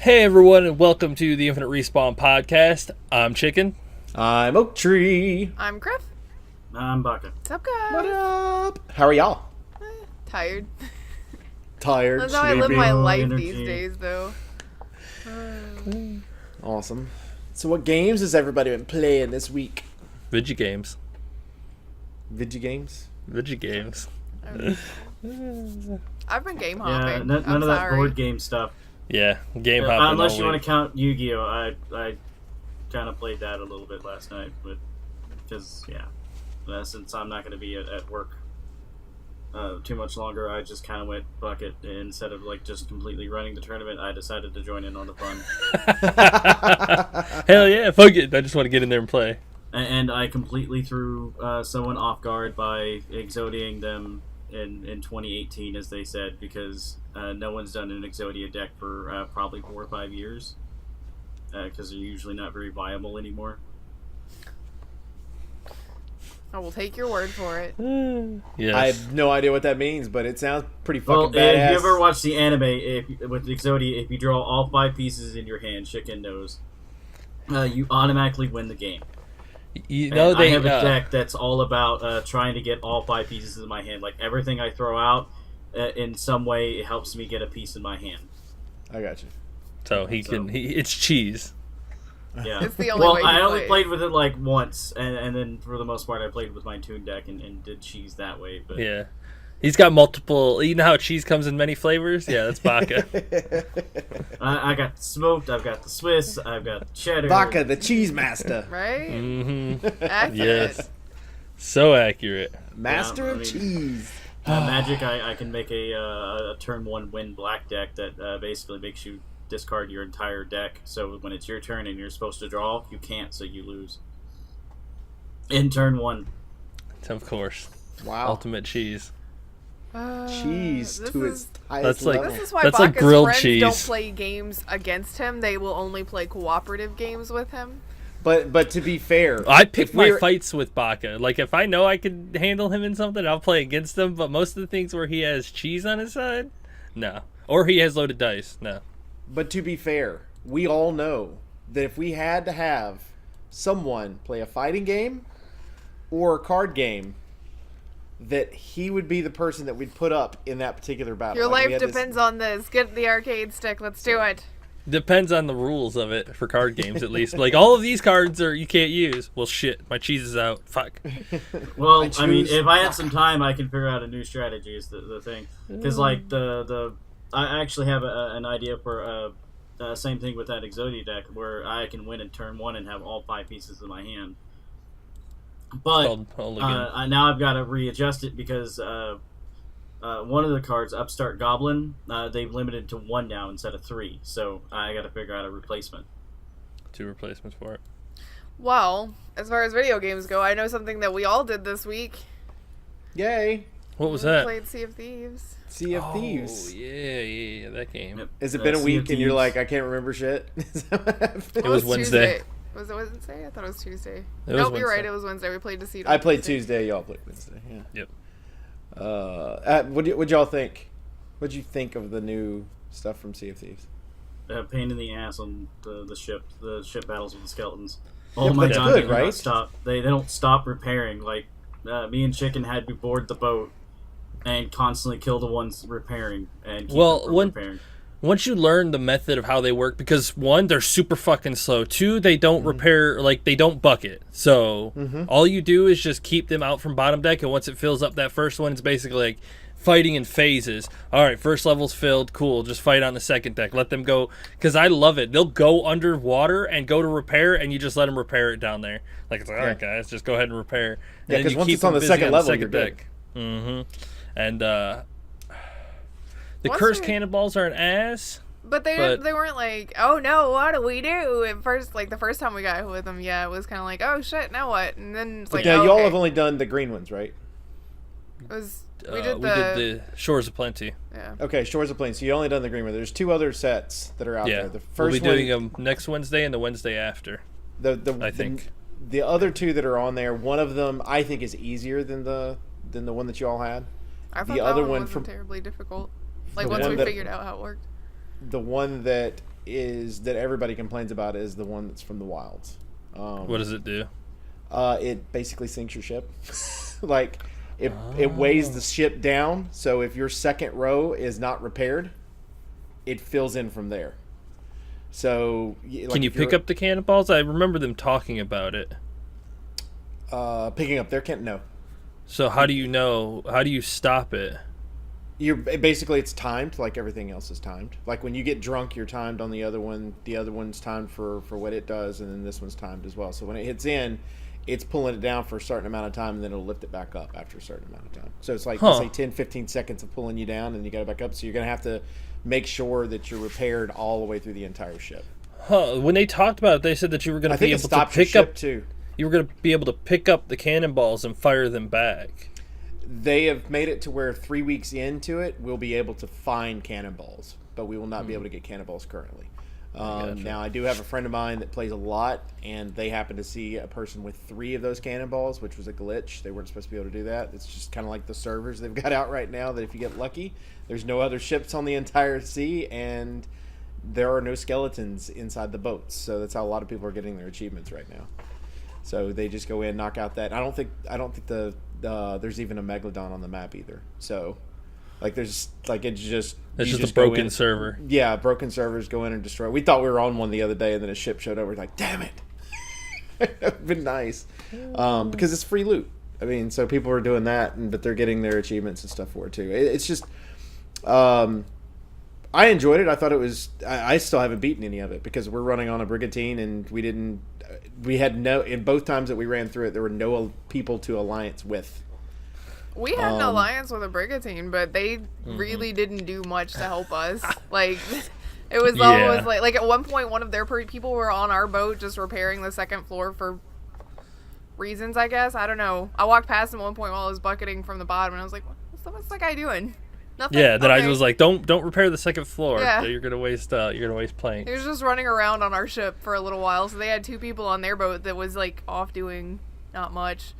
Hey everyone, and welcome to the Infinite Respawn podcast. I'm Chicken. I'm Oak Tree. I'm Grif. I'm Baka. What's up, guys? What up? How are y'all? Tired. Tired, That's how I live sleepy. my life energy. these days, though. Awesome. So what games has everybody been playing this week? Video games. Video games? Video games. I've been game Yeah, hopping. none I'm of that sorry. board game stuff. Yeah, game hopping. Unless all you want week. to count Yu-Gi-Oh! I kind of played that a little bit last night, but because since I'm not going to be at work too much longer, I just kind of went bucket instead of like just completely running the tournament. I decided to join in on the fun, Hell yeah, fuck it. I just want to get in there and play. and I completely threw someone off guard by exodiating them in 2018, as they said, because no one's done an Exodia deck for probably 4 or 5 years, because they're usually not very viable anymore. I will take your word for it. Yes. I have no idea what that means, but it sounds pretty Well, fucking badass. if you ever watch the anime, with Exodia, if you draw all 5 pieces in your hand, Chicken knows, you automatically win the game. You know, I have a deck that's all about trying to get all 5 pieces in my hand. Like, everything I throw out, in some way, it helps me get a piece in my hand. I got you. So it's cheese. Yeah. It's the only way I to only play. played with it like once, and then for the most part, I played with my Toon deck and did cheese that way. But Yeah. He's got multiple. You know how cheese comes in many flavors? Yeah, that's Baka. I got smoked. I've got the Swiss. I've got cheddar. Baka, the cheese master. Right? Mm-hmm. Accurate. Yes. So accurate. Master Yeah, I of mean- cheese. Magic, I can make a turn 1 win black deck that basically makes you discard your entire deck. So when it's your turn and you're supposed to draw, you can't, so you lose. In turn 1. Of course. Wow. Ultimate cheese. Cheese this to is- its highest That's like- level. This is why That's like Baka's grilled friends cheese. don't play games against him. They will only play cooperative games with him. But to be fair, I pick if my we're- fights with Baka. Like, if I know I can handle him in something, I'll play against him. But most of the things where he has cheese on his side, no. Or he has loaded dice, no. But to be fair, we all know that if we had to have someone play a fighting game or a card game, that he would be the person that we'd put up in that particular battle. Your Like, we life had this- depends on this. Get the arcade stick. Let's do it. Depends on the rules of it for card games, at least. Like, all of these cards you can't use. Well, shit, my cheese is out. Fuck. Well, I I mean, choose if I had some time, I can figure out a new strategy. Is the thing, because like I actually have an idea for same thing with that Exodia deck where I can win in turn 1 and have all 5 pieces in my hand. But now I've got to readjust it because one of the cards, Upstart Goblin, they've limited to 1 now instead of 3. So I got to figure out a replacement. 2 replacements for it. Well, as far as video games go, I know something that we all did this week. Yay! What was We that? played Sea of Thieves. Sea of Oh, Thieves. yeah, that game. Yep. Has it been a Sea of week and you're Thieves. like, I can't remember shit? Is that what happened? It was Wednesday. Tuesday. Was it Wednesday? I thought it was Tuesday. It was Nope, you're right. Wednesday. It was Wednesday. We played Deceit. I played Tuesday, y'all played Wednesday. Yeah. Yep. What'd y'all think? What'd you think of the new stuff from Sea of Thieves? Pain in the ass on the ship battles with the skeletons. Yeah, Oh but my that's god, good, they do not right? stop. They don't stop repairing. Like me and Chicken had to board the boat and constantly kill the ones repairing and keep them from repairing. Once you learn the method of how they work, because 1, they're super fucking slow. 2, they don't repair, like, they don't bucket. So all you do is just keep them out from bottom deck, and once it fills up that first one, it's basically like fighting in phases. All right, first level's filled, cool, just fight on the second deck. Let them go, because I love it. They'll go underwater and go to repair, and you just let them repair it down there. Like, it's like, all right, guys, just go ahead and repair. Yeah, And 'cause you once keep it's on them the busy second level, you're good. And the Once cursed we- cannonballs are an ass. But they weren't like, oh no, what do we do? At first, like the first time we got with them, yeah, it was kind of like, oh shit, now what? And then it's like, Now, oh, y'all okay. have only done the green ones, right? It was we We did did the Shores of Plenty. yeah. Okay, Shores of Plains. So you only done the green one. There's 2 other sets that are out Yeah, there. The we'll first be doing one, them next Wednesday and the Wednesday after. I think. the other 2 that are on there. One of them I think is easier than the one that you all had. I thought The that other one one wasn't from terribly difficult. Like the once one we that- figured out how it worked. The one that is that everybody complains about is the one that's from the wilds. What does it do? It basically sinks your ship. Like it weighs the ship down, so if your second row is not repaired, it fills in from there. So like, can you pick up the cannonballs? I remember them talking about it. Picking up their no. So how do you know? How do you stop it? You're basically, it's timed like everything else is timed. Like when you get drunk, you're timed on the other one. The other one's timed for what it does, and then this one's timed as well. So when it hits in, it's pulling it down for a certain amount of time, and then it'll lift it back up after a certain amount of time. So it's like, let's say 10, 15 seconds of pulling you down, and you got it back up. So you're going to have to make sure that you're repaired all the way through the entire ship. When they talked about it, they said that you were going to be able to pick up too. You were going to be able to pick up the cannonballs and fire them back. They have made it to where 3 weeks into it, we'll be able to find cannonballs, but we will not be able to get cannonballs currently. Now, I do have a friend of mine that plays a lot, and they happened to see a person with 3 of those cannonballs, which was a glitch. They weren't supposed to be able to do that. It's just kind of like the servers they've got out right now, that if you get lucky, there's no other ships on the entire sea, and there are no skeletons inside the boats. So that's how a lot of people are getting their achievements right now. So they just go in, knock out that. I don't think there's even a megalodon on the map either. So, like, it's just a broken server. Yeah, broken servers go in and destroy. We thought we were on one the other day, and then a ship showed up. We're like, damn it! It'd been nice, because it's free loot. I mean, so people are doing that, but they're getting their achievements and stuff for it too. It's just, I enjoyed it. I thought it was. I still haven't beaten any of it because we're running on a brigantine, and we had no. In both times that we ran through it, there were no people to alliance with. We had an alliance with a brigantine, but they really didn't do much to help us. Like, it was always like at one point, one of their people were on our boat just repairing the second floor for reasons, I guess. I don't know. I walked past him at one point while I was bucketing from the bottom, and I was like, what's that guy doing? Nothing. Yeah, then I was like, don't repair the second floor. Yeah. You're gonna waste planks. He was just running around on our ship for a little while, so they had 2 people on their boat that was like off doing not much,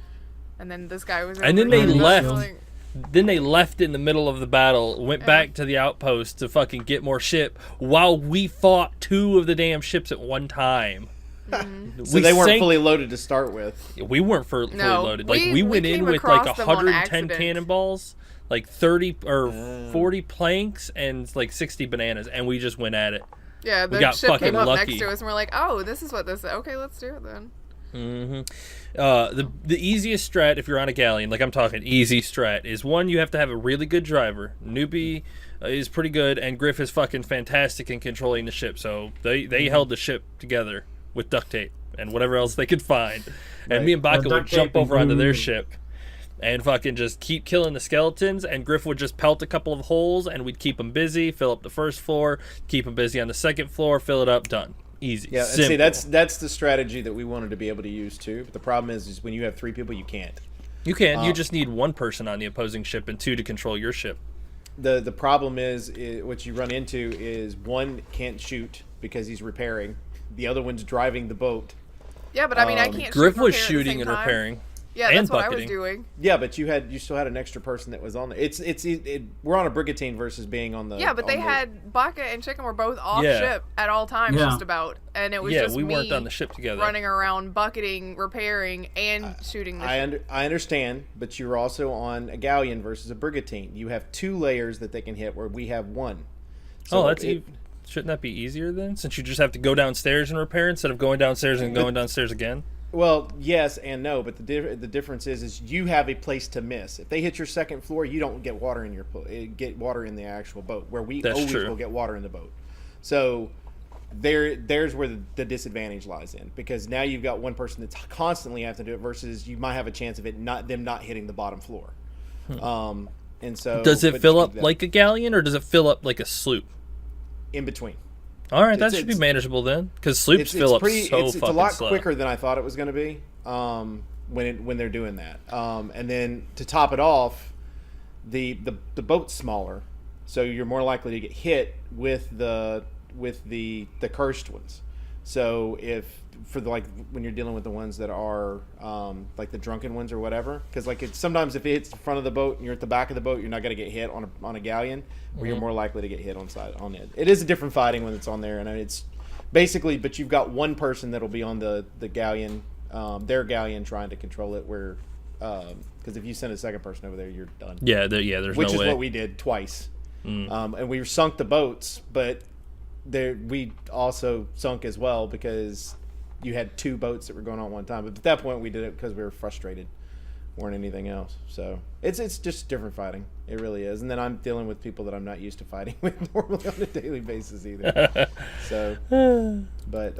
and then this guy was. And then they left. Like, Then they left in the middle of the battle, went back to the outpost to fucking get more ship, while we fought 2 of the damn ships at one time. So they weren't fully loaded to start with. We weren't fully loaded. Like we went in with like 110 cannonballs, like 30 or 40 planks, and like 60 bananas, and we just went at it. Yeah, we got ship fucking came up lucky. next to us, and we're like, oh, this is what this is. Okay, let's do it then. The easiest strat, if you're on a galleon, like I'm talking easy strat, is one, you have to have a really good driver. Newbie is pretty good, and Grif is fucking fantastic in controlling the ship. So they held the ship together with duct tape and whatever else they could find. And me and Baka would jump over onto their ship and fucking just keep killing the skeletons, and Grif would just pelt a couple of holes, and we'd keep them busy, fill up the first floor, keep them busy on the second floor, fill it up, done. Easy. Yeah, simple. and see, that's the strategy that we wanted to be able to use too. But the problem is when you have 3 people, you can't. You can. You just need 1 person on the opposing ship and 2 to control your ship. The problem is what you run into is 1 can't shoot because he's repairing. The other one's driving the boat. Yeah, but I mean, I can't. Grif was shoot shooting and repairing. Yeah, that's what I was doing. Yeah, but you still had an extra person that was on there. We're on a brigantine versus being on the. Yeah, but they had Baka and Chicken were both off ship at all times, just about, and it was just we me weren't on the ship together, running around, bucketing, repairing, and shooting the ship. I understand, but you're also on a galleon versus a brigantine. You have 2 layers that they can hit, where we have 1. So shouldn't that be easier then, since you just have to go downstairs and repair instead of going downstairs and going downstairs again? Well, yes and no, but the difference is you have a place to miss. If they hit your second floor, you don't get water in in the actual boat. Where we always will get water in the boat. So there's where the disadvantage lies in, because now you've got 1 person that's constantly having to do it versus you might have a chance of them not hitting the bottom floor. And so does it fill up like a galleon, or does it fill up like a sloop? In between. All right, that should be manageable then, because sloops fill up so fucking slow. It's a lot quicker than I thought it was going to be when they're doing that. And then to top it off, the boat's smaller, so you're more likely to get hit with the cursed ones. So like when you're dealing with the ones that are like the drunken ones or whatever, because like sometimes if it hits the front of the boat and you're at the back of the boat, you're not going to get hit on a galleon, where you're more likely to get hit on it. It is a different fighting when it's on there, and it's basically, but you've got one person that'll be on the galleon, their galleon, trying to control it. Where because if you send a second person over there, you're done. Yeah, there's which no is way. what we did twice, and we sunk the boats, but we also sunk as well because you had two boats that were going on at one time. But at that point, we did it because we were frustrated, weren't anything else. So it's just different fighting. It really is. And then I'm dealing with people that I'm not used to fighting with normally on a daily basis either. So, but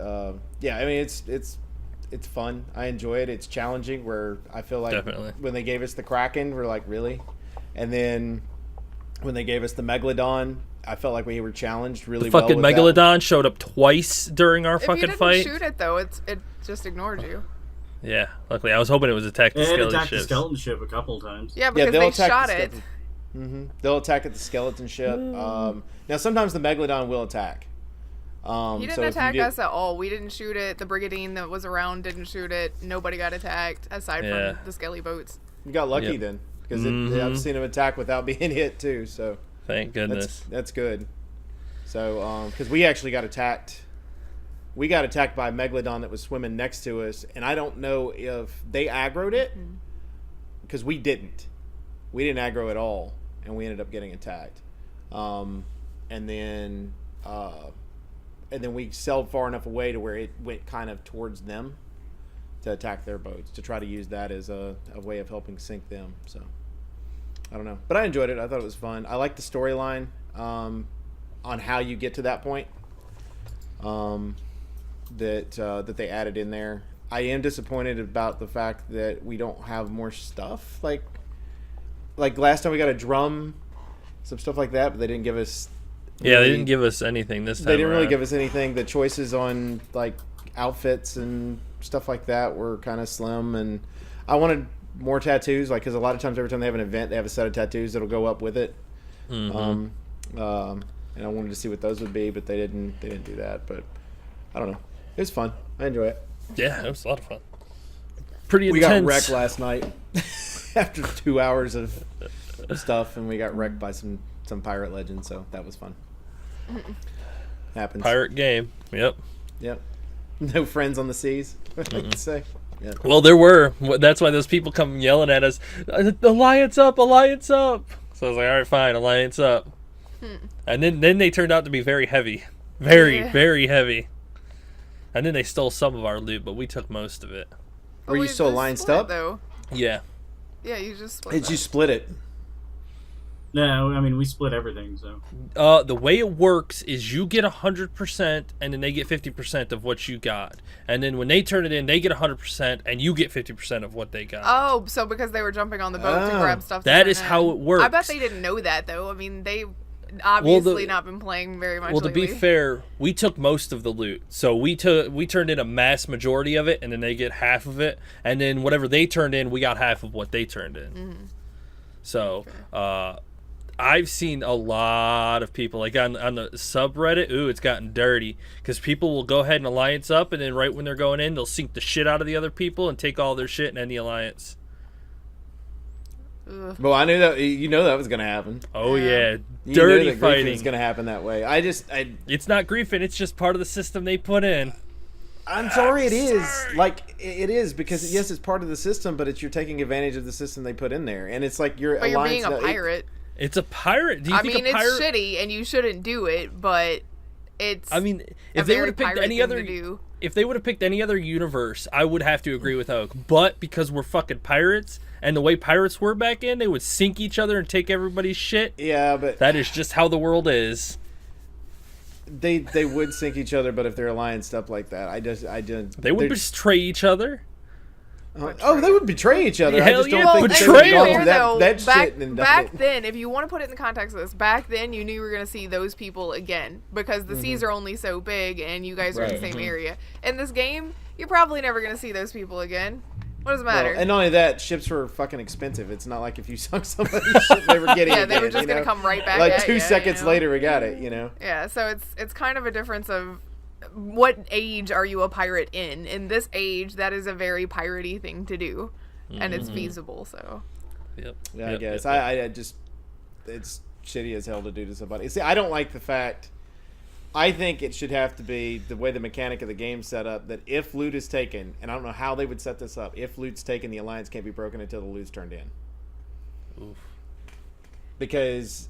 yeah, I mean it's fun. I enjoy it. It's challenging. Where I feel like Definitely. When they gave us the Kraken, we're like, really? And then when they gave us the Megalodon, I felt like we were challenged really well. The fucking Megalodon showed up twice during our fucking fight. If you didn't shoot it though, it just ignored you. Yeah, luckily I was hoping it was attacking It skeleton attacked the ships. skeleton ship a couple of times. Yeah, because they'll they attack shot the it. They'll attack at the skeleton ship. Now sometimes the Megalodon will attack. He didn't attack us at all. We didn't shoot it. The Brigandine that was around didn't shoot it. Nobody got attacked aside from the skelly boats. You got lucky then, because I've seen him attack without being hit too. So thank goodness. That's good. So because we actually got attacked. We got attacked by a Megalodon that was swimming next to us, and I don't know if they aggroed it, because we didn't. We didn't aggro at all, and we ended up getting attacked. And then we sailed far enough away to where it went kind of towards them to attack their boats, to try to use that as a way of helping sink them. So I don't know, but I enjoyed it. I thought it was fun. I liked the storyline on how you get to that point. That they added in there. I am disappointed about the fact that we don't have more stuff. Like last time we got a drum, some stuff like that, but they didn't give us. Yeah, they didn't give us anything this time. They didn't really around. give us anything. The choices on like outfits and stuff like that were kind of slim, and I wanted more tattoos. Like, because a lot of times, every time they have an event, they have a set of tattoos that'll go up with it. And I wanted to see what those would be, but they didn't do that. But I don't know. It was fun. I enjoy it. Yeah, it was a lot of fun. Pretty We intense. got wrecked last night after 2 hours of stuff, and we got wrecked by some pirate legends, so that was fun. Happens. Pirate game. Yep. No friends on the seas, I like to say. Yeah. Well, there were. That's why those people come yelling at us. Alliance up! Alliance up! So I was like, all right, fine, alliance up. And then they turned out to be very heavy. Very heavy. And then they stole some of our loot, but we took most of it. Were you still allianced up? Though. Yeah. Yeah, you just split. Did you split it? No, I mean, we split everything, so. The way it works is you get 100%, and then they get 50% of what you got. And then when they turn it in, they get 100%, and you get 50% of what they got. Oh, so because they were jumping on the boat to grab stuff. That is how it works. I bet they didn't know that, though. I mean, they obviously not been playing very much. Well, to be fair, we took most of the loot. So we turned in a mass majority of it, and then they get half of it. And then whatever they turned in, we got half of what they turned in. So, I've seen a lot of people, like on the subreddit, it's gotten dirty, because people will go ahead and alliance up, and then right when they're going in, they'll sink the shit out of the other people and take all their shit and end the alliance. Well, I knew that. That was gonna happen. Oh yeah, You dirty knew that fighting. It's gonna happen that way. It's not griefing. It's just part of the system they put in. I'm sorry, it is. Like, it is, because yes, it's part of the system, but you're taking advantage of the system they put in there, and it's like you're. But you're being a pirate. It's a pirate. Do you think a pirate? It's shitty, and you shouldn't do it. But it's. I mean, if they would have picked any other, if they would have picked any other universe, I would have to agree with Oak. But because we're fucking pirates, and the way pirates were back in, they would sink each other and take everybody's shit. Yeah, but that is just how the world is. They would sink each other, but if they're allianced up like that, I didn't. They would betray each other. They would betray each other. Hell I just yeah, don't think betrayal. they would do that shit. And back then, if you want to put it in the context of this, back then you knew you were going to see those people again, because the seas are only so big and you guys are in the same area. In this game, you're probably never going to see those people again. What does it matter? Well, and not only that, ships were fucking expensive. It's not like if you sunk somebody's ship, they were getting it. They were just going to come right back like at 2 seconds later, we got it, Yeah, so it's kind of a difference of what age are you a pirate in? In this age, that is a very piratey thing to do, and it's feasible. So, Yep. Yeah, Yep, I guess. yep, yep. I just, it's shitty as hell to do to somebody. See, I don't like the fact. I think it should have to be the way the mechanic of the game set up that if loot is taken, and I don't know how they would set this up, if loot's taken, the alliance can't be broken until the loot's turned in. Oof. Because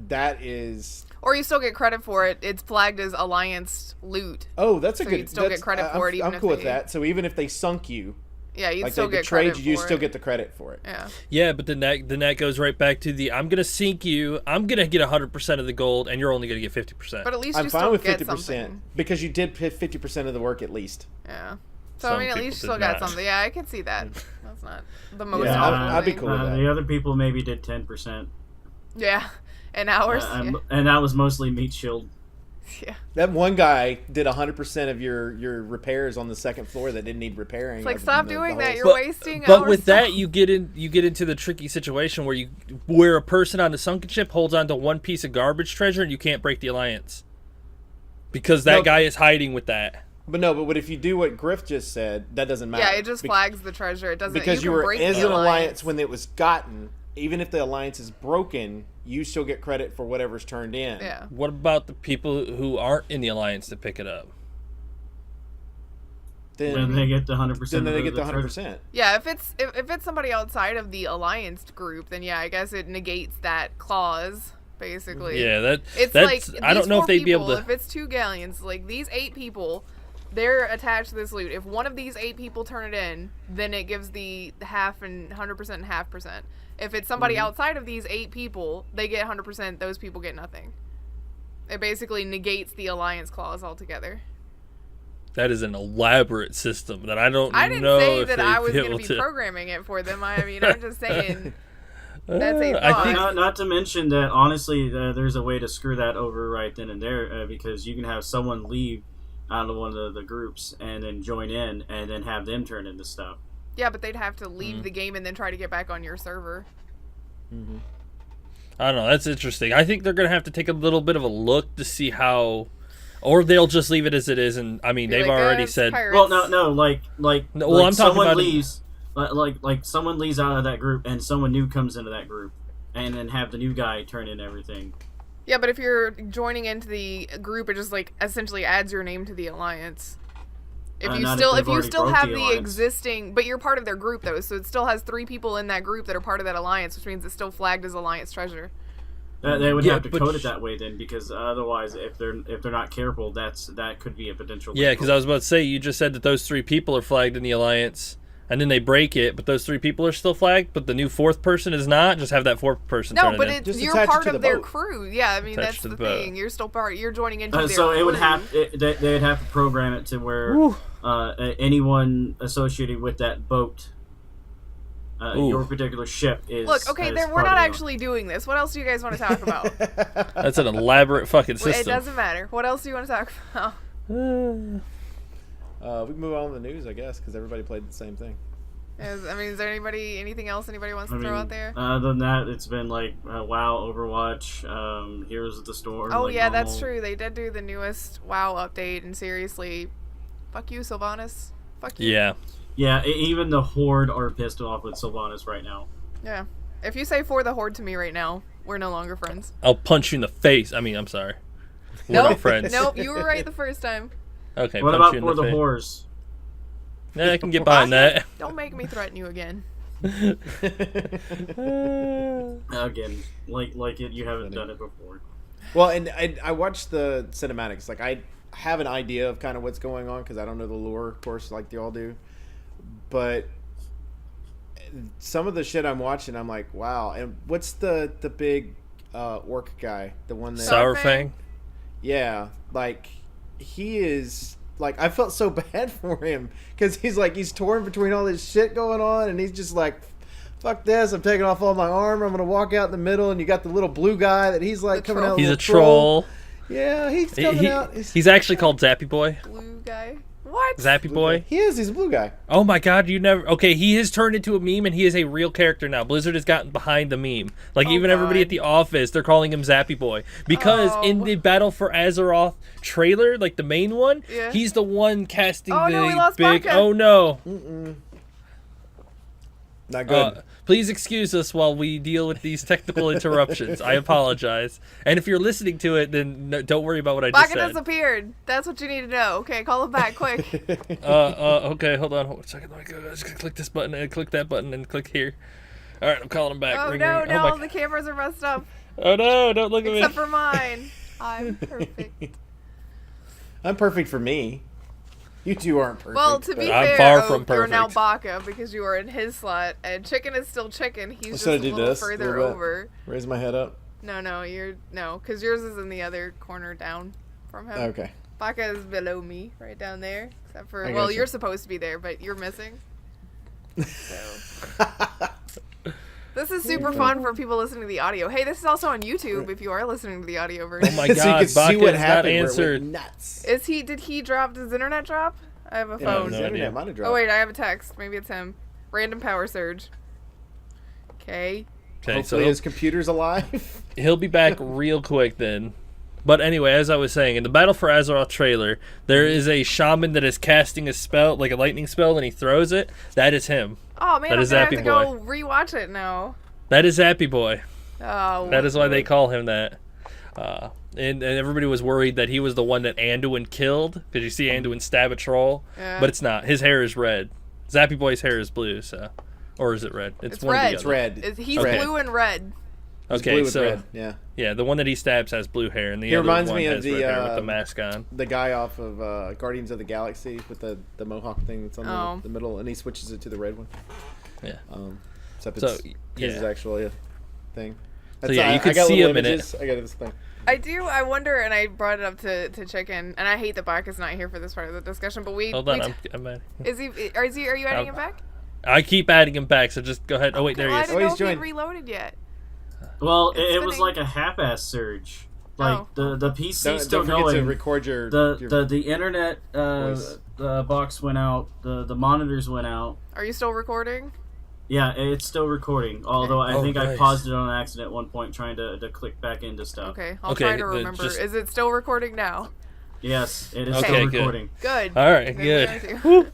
that is. or you still get credit for it. It's flagged as alliance loot. Oh, that's a So good. you'd still get credit for it, even I'm if cool with they- that. So even if they sunk you, Yeah, you'd like still they get betrayed credit you, you for still it. get the credit for it. Yeah. Yeah, but then that goes right back to the I'm gonna sink you. I'm gonna get 100% of the gold, and you're only gonna get 50%. But at least I'm you fine still with get 50% something. because you did 50% of the work at least. Yeah. So Some I mean, at people least you did still got not. something. Yeah, I can see that. That's not the most Yeah, awful I'd be thing. cool with that. The other people maybe did 10%. Yeah, in hours. And that was mostly meat shield. Yeah. That one guy did 100% of your repairs on the second floor that didn't need repairing. It's like, of stop the doing whole- that. You're But- wasting But our with stuff. that, you get into the tricky situation where a person on the sunken ship holds on to one piece of garbage treasure and you can't break the alliance because that No. guy is hiding with that. But if you do what Grif just said, that doesn't matter. Yeah, it just flags the treasure. It doesn't. because you you can were break as the an alliance when it was gotten. Even if the alliance is broken, you still get credit for whatever's turned in. Yeah. What about the people who aren't in the alliance to pick it up? Then they get the 100%. Then they of get the treasure. 100%. Yeah, if it's somebody outside of the alliance group, then yeah, I guess it negates that clause basically. Yeah, It's that's like I don't these know if four they'd be able people, to. If it's 2 galleons, like these 8 people, they're attached to this loot. If one of these 8 people turn it in, then it gives the half and 100% and half percent. If it's somebody outside of these 8 people, they get 100%. Those people get nothing. It basically negates the alliance clause altogether. That is an elaborate system that I don't I didn't know say if that they'd I was be going able to be to. programming it for them. I mean, I'm just saying that's a I thought. think- Not to mention that, honestly, there's a way to screw that over right then and there because you can have someone leave out of one of the groups and then join in and then have them turn into stuff. Yeah, but they'd have to leave the game and then try to get back on your server. I don't know. That's interesting. I think they're going to have to take a little bit of a look to see how, or they'll just leave it as it is. And I mean, Be they've like, already it's said. pirates. Well, no, like No, well, like I'm talking someone about leaves, like someone leaves out of that group and someone new comes into that group, and then have the new guy turn in everything. Yeah, but if you're joining into the group, it just like essentially adds your name to the alliance. If you Not still if if they've you already still broke have the the alliance. existing, but you're part of their group though, so it still has 3 people in that group that are part of that alliance, which means it's still flagged as alliance treasure. They would Yeah, have to but code it that way then, because otherwise, if they're not careful, that could be a potential. Yeah, because I was about to say, you just said that those 3 people are flagged in the alliance, and then they break it, but those 3 people are still flagged, but the new 4th person is not. Just have that 4th person No, turn but it in. Just you're attach it part to the of their boat. crew. Yeah, I mean Attach that's to the the boat. thing. You're still part. You're joining into their so it would crew. have they'd have to program it to where anyone associated with that boat, Ooh. your particular ship is. Look, okay, is then we're part not of the- actually doing this. What else do you guys want to talk about? That's an elaborate fucking It system. doesn't matter. What else do you want to talk about? We can move on to the news, I guess, because everybody played the same thing. Is there anything else anybody wants to throw out there? Other than that, it's been like WoW, Overwatch, Heroes of the Storm. Oh like yeah, that's normal. true. They did do the newest WoW update, and seriously, fuck you, Sylvanas. Fuck you. Yeah. Yeah, even the Horde are pissed off with Sylvanas right now. Yeah. If you say for the Horde to me right now, we're no longer friends. I'll punch you in the face. I mean, I'm sorry. We're Nope. not friends. Nope, you were right the first time. Okay, What punch about you in for the face. whores? Yeah, I can get behind that. Don't make me threaten you again. Again, like it, you haven't done it before. Well, and I watched the cinematics. Like, I have an idea of kind of what's going on because I don't know the lore, of course, like you all do. But some of the shit I'm watching, I'm like, wow. And what's the big orc guy? The one that... Sourfang? Yeah, like, he is... Like, I felt so bad for him because he's torn between all this shit going on, and he's just like, fuck this, I'm taking off all my armor, I'm going to walk out in the middle, and you got the little blue guy that he's like The coming out. He's a little troll. Yeah, he's coming out. He's actually called Zappy Boy. Blue guy. What? Zappy Boy? He is. He's a blue guy. Oh my god, you never... Okay, he has turned into a meme, and he is a real character now. Blizzard has gotten behind the meme. Like, even everybody at the office, they're calling him Zappy Boy. Because in the Battle for Azeroth trailer, like the main one, he's the one casting the no, we lost big... Baka. Oh no. Not good. Please excuse us while we deal with these technical interruptions. I apologize. And if you're listening to it, then don't worry about what I just said. Baka disappeared. That's what you need to know. Okay, call him back quick. Okay, hold on a second. I'm just gonna click this button and click that button and click here. All right, I'm calling him back. Oh, ring, no, ring. no, the cameras are messed up. Oh, no, don't look at me. Except for mine. I'm perfect. I'm perfect for me. You two aren't perfect. Well, to be I'm fair, far from you're now perfect. Baka because you are in his slot, and Chicken is still Chicken. He's just Should I a do little this? further A little bit? over. Raise my head up. No, because yours is in the other corner down from him. Okay. Baka is below me, right down there. Except for, I well, gotcha. you're supposed to be there, but you're missing. So. This is super fun for people listening to the audio. Hey, this is also on YouTube if you are listening to the audio version. Oh my So you god, can see Baka what has not happened. Where it answered. went nuts. Does his internet drop? I have a phone. no His internet idea. might have dropped. Oh wait, I have a text. Maybe it's him. Random power surge. Okay. Okay, so Hopefully his computer's alive. he'll be back real quick then. But anyway, as I was saying, in the Battle for Azeroth trailer, there is a shaman that is casting a spell, like a lightning spell, and he throws it. That is him. Oh man, That I'm is gonna have Zappy to go rewatch it now. That is Zappy Boy. Oh. That is why they call him that. And everybody was worried that he was the one that Anduin killed, because you see Anduin stab a troll, Yeah. but it's not. His hair is red. Zappy Boy's hair is blue, so... Or is it red? It's one red. Or the It's other. red. He's Okay. blue and red. It's Okay, blue with so... red. Yeah. Yeah, the one that he stabs has blue hair, and the He other reminds one me of has the, red hair with the mask on. The guy off of Guardians of the Galaxy with the mohawk thing that's on Oh. the middle, and he switches it to the red one. Yeah. Except So, it's his yeah. actually a thing. So yeah, you I could got see little him in it. images. I got this thing. I wonder, and I brought it up to Chicken, and I hate that Baka's not here for this part of the discussion, but Hold on, I'm adding. Are you adding him back? I keep adding him back, so just go ahead. Oh wait, there he I is. didn't know he's if he joined. reloaded yet. Well, It's it was spinning. like a half-ass surge. Like Oh. the PC Don't still forget to going. record your The internet voice. box went out. The monitors went out. Are you still recording? Yeah, it's still recording. Although I Oh, think I nice. paused it on accident at one point, trying to click back into stuff. Okay, I'll Okay, try to then remember. just- Is it still recording now? Yes, it is Okay, still good. recording. Good. All right, Then we good. are too. Whew.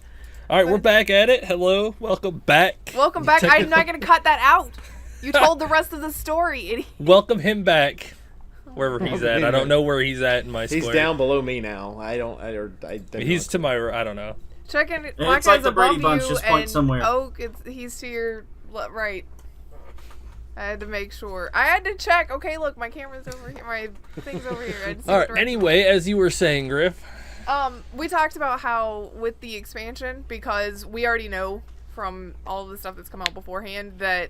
All right, we're back at it. Hello, welcome back. Welcome back. I'm not going to cut that out. You told the rest of the story, idiot. Welcome him back, wherever he's at. I don't know where he's at in my He's square. down below me now. I don't He's to my. I don't know. Chicken, It's Baka's like the above Brady Bunch, you, just point and somewhere. Oak, he's to your right. I had to make sure. I had to check. Okay, look, my camera's over here. My thing's over here. I had to see All what right. direction. Anyway, as you were saying, Grif. We talked about how with the expansion, because we already know from all of the stuff that's come out beforehand that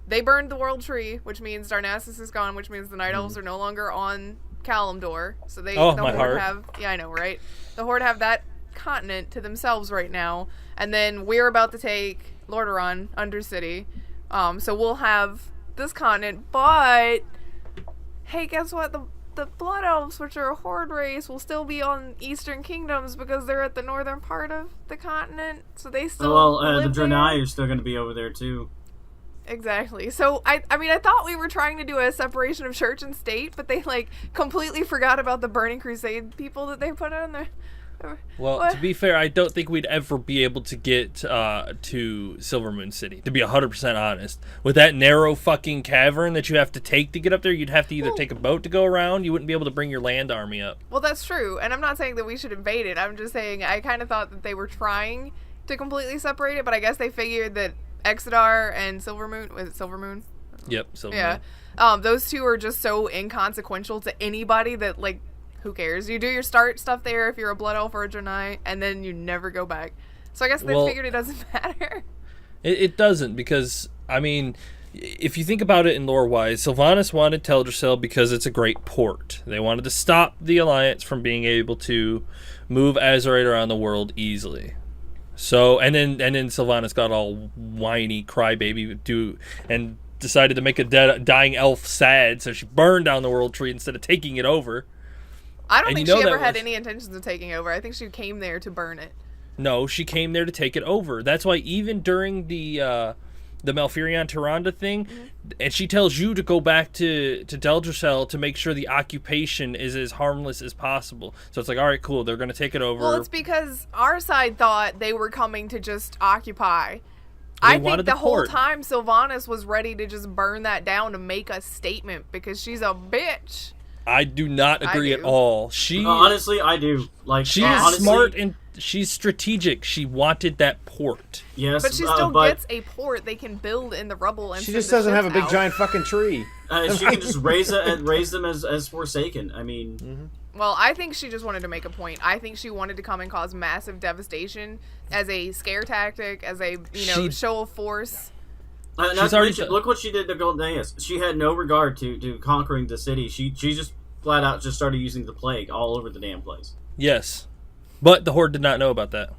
they burned the world tree, which means Darnassus is gone, which means the Night Elves are no longer on Kalimdor. So they Oh, the my Horde heart. have I know, right? The Horde have that continent to themselves right now, and then we're about to take Lordaeron, Undercity. So we'll have this continent, but hey, guess what? The Blood Elves, which are a Horde race, will still be on Eastern Kingdoms because they're at the northern part of the continent. So they still The live there. Draenei are still going to be over there too. Exactly. So I mean, I thought we were trying to do a separation of church and state, but they like completely forgot about the Burning Crusade people that they put on there. Well, What? to be fair, I don't think we'd ever be able to get to Silvermoon City, to be 100% honest. With that narrow fucking cavern that you have to take to get up there, you'd have to either take a boat to go around. You wouldn't be able to bring your land army up. Well, that's true, and I'm not saying that we should invade it. I'm just saying I kind of thought that they were trying to completely separate it, but I guess they figured that Exodar and Silvermoon, was it Silvermoon? Yep. Silvermoon. Yeah. Those two are just so inconsequential to anybody that, like, who cares? You do your start stuff there if you're a Blood Elf or a Draenei, and then you never go back. So I guess they Well, figured it doesn't matter. It doesn't, because, I mean, if you think about it in lore-wise, Sylvanas wanted Teldrassil because it's a great port. They wanted to stop the Alliance from being able to move Azerite around the world easily. So, and then Sylvanas got all whiny crybaby and decided to make a dying elf sad, so she burned down the world tree instead of taking it over. I don't And think you know she ever that had was- any intentions of taking over. I think she came there to burn it. No, she came there to take it over. That's why even during the Malfurion Tyrande thing, and she tells you to go back to Teldrassil to make sure the occupation is as harmless as possible. So it's like, all right, cool, they're going to take it over. Well, it's because our side thought they were coming to just occupy. I think the whole time Sylvanas was ready to just burn that down to make a statement because she's a bitch. I do not agree at all. Honestly, I do. Like, she's smart and she's strategic. She wanted that port. Yes, but she still gets a port they can build in the rubble. And she just doesn't have a big giant fucking tree. She can just raise them as Forsaken. I mean, well, I think she just wanted to make a point. I think she wanted to come and cause massive devastation as a scare tactic, as a show of force. Look what she did to Goldeus. She had no regard to conquering the city. She just flat out just started using the plague all over the damn place. Yes, but the Horde did not know about that.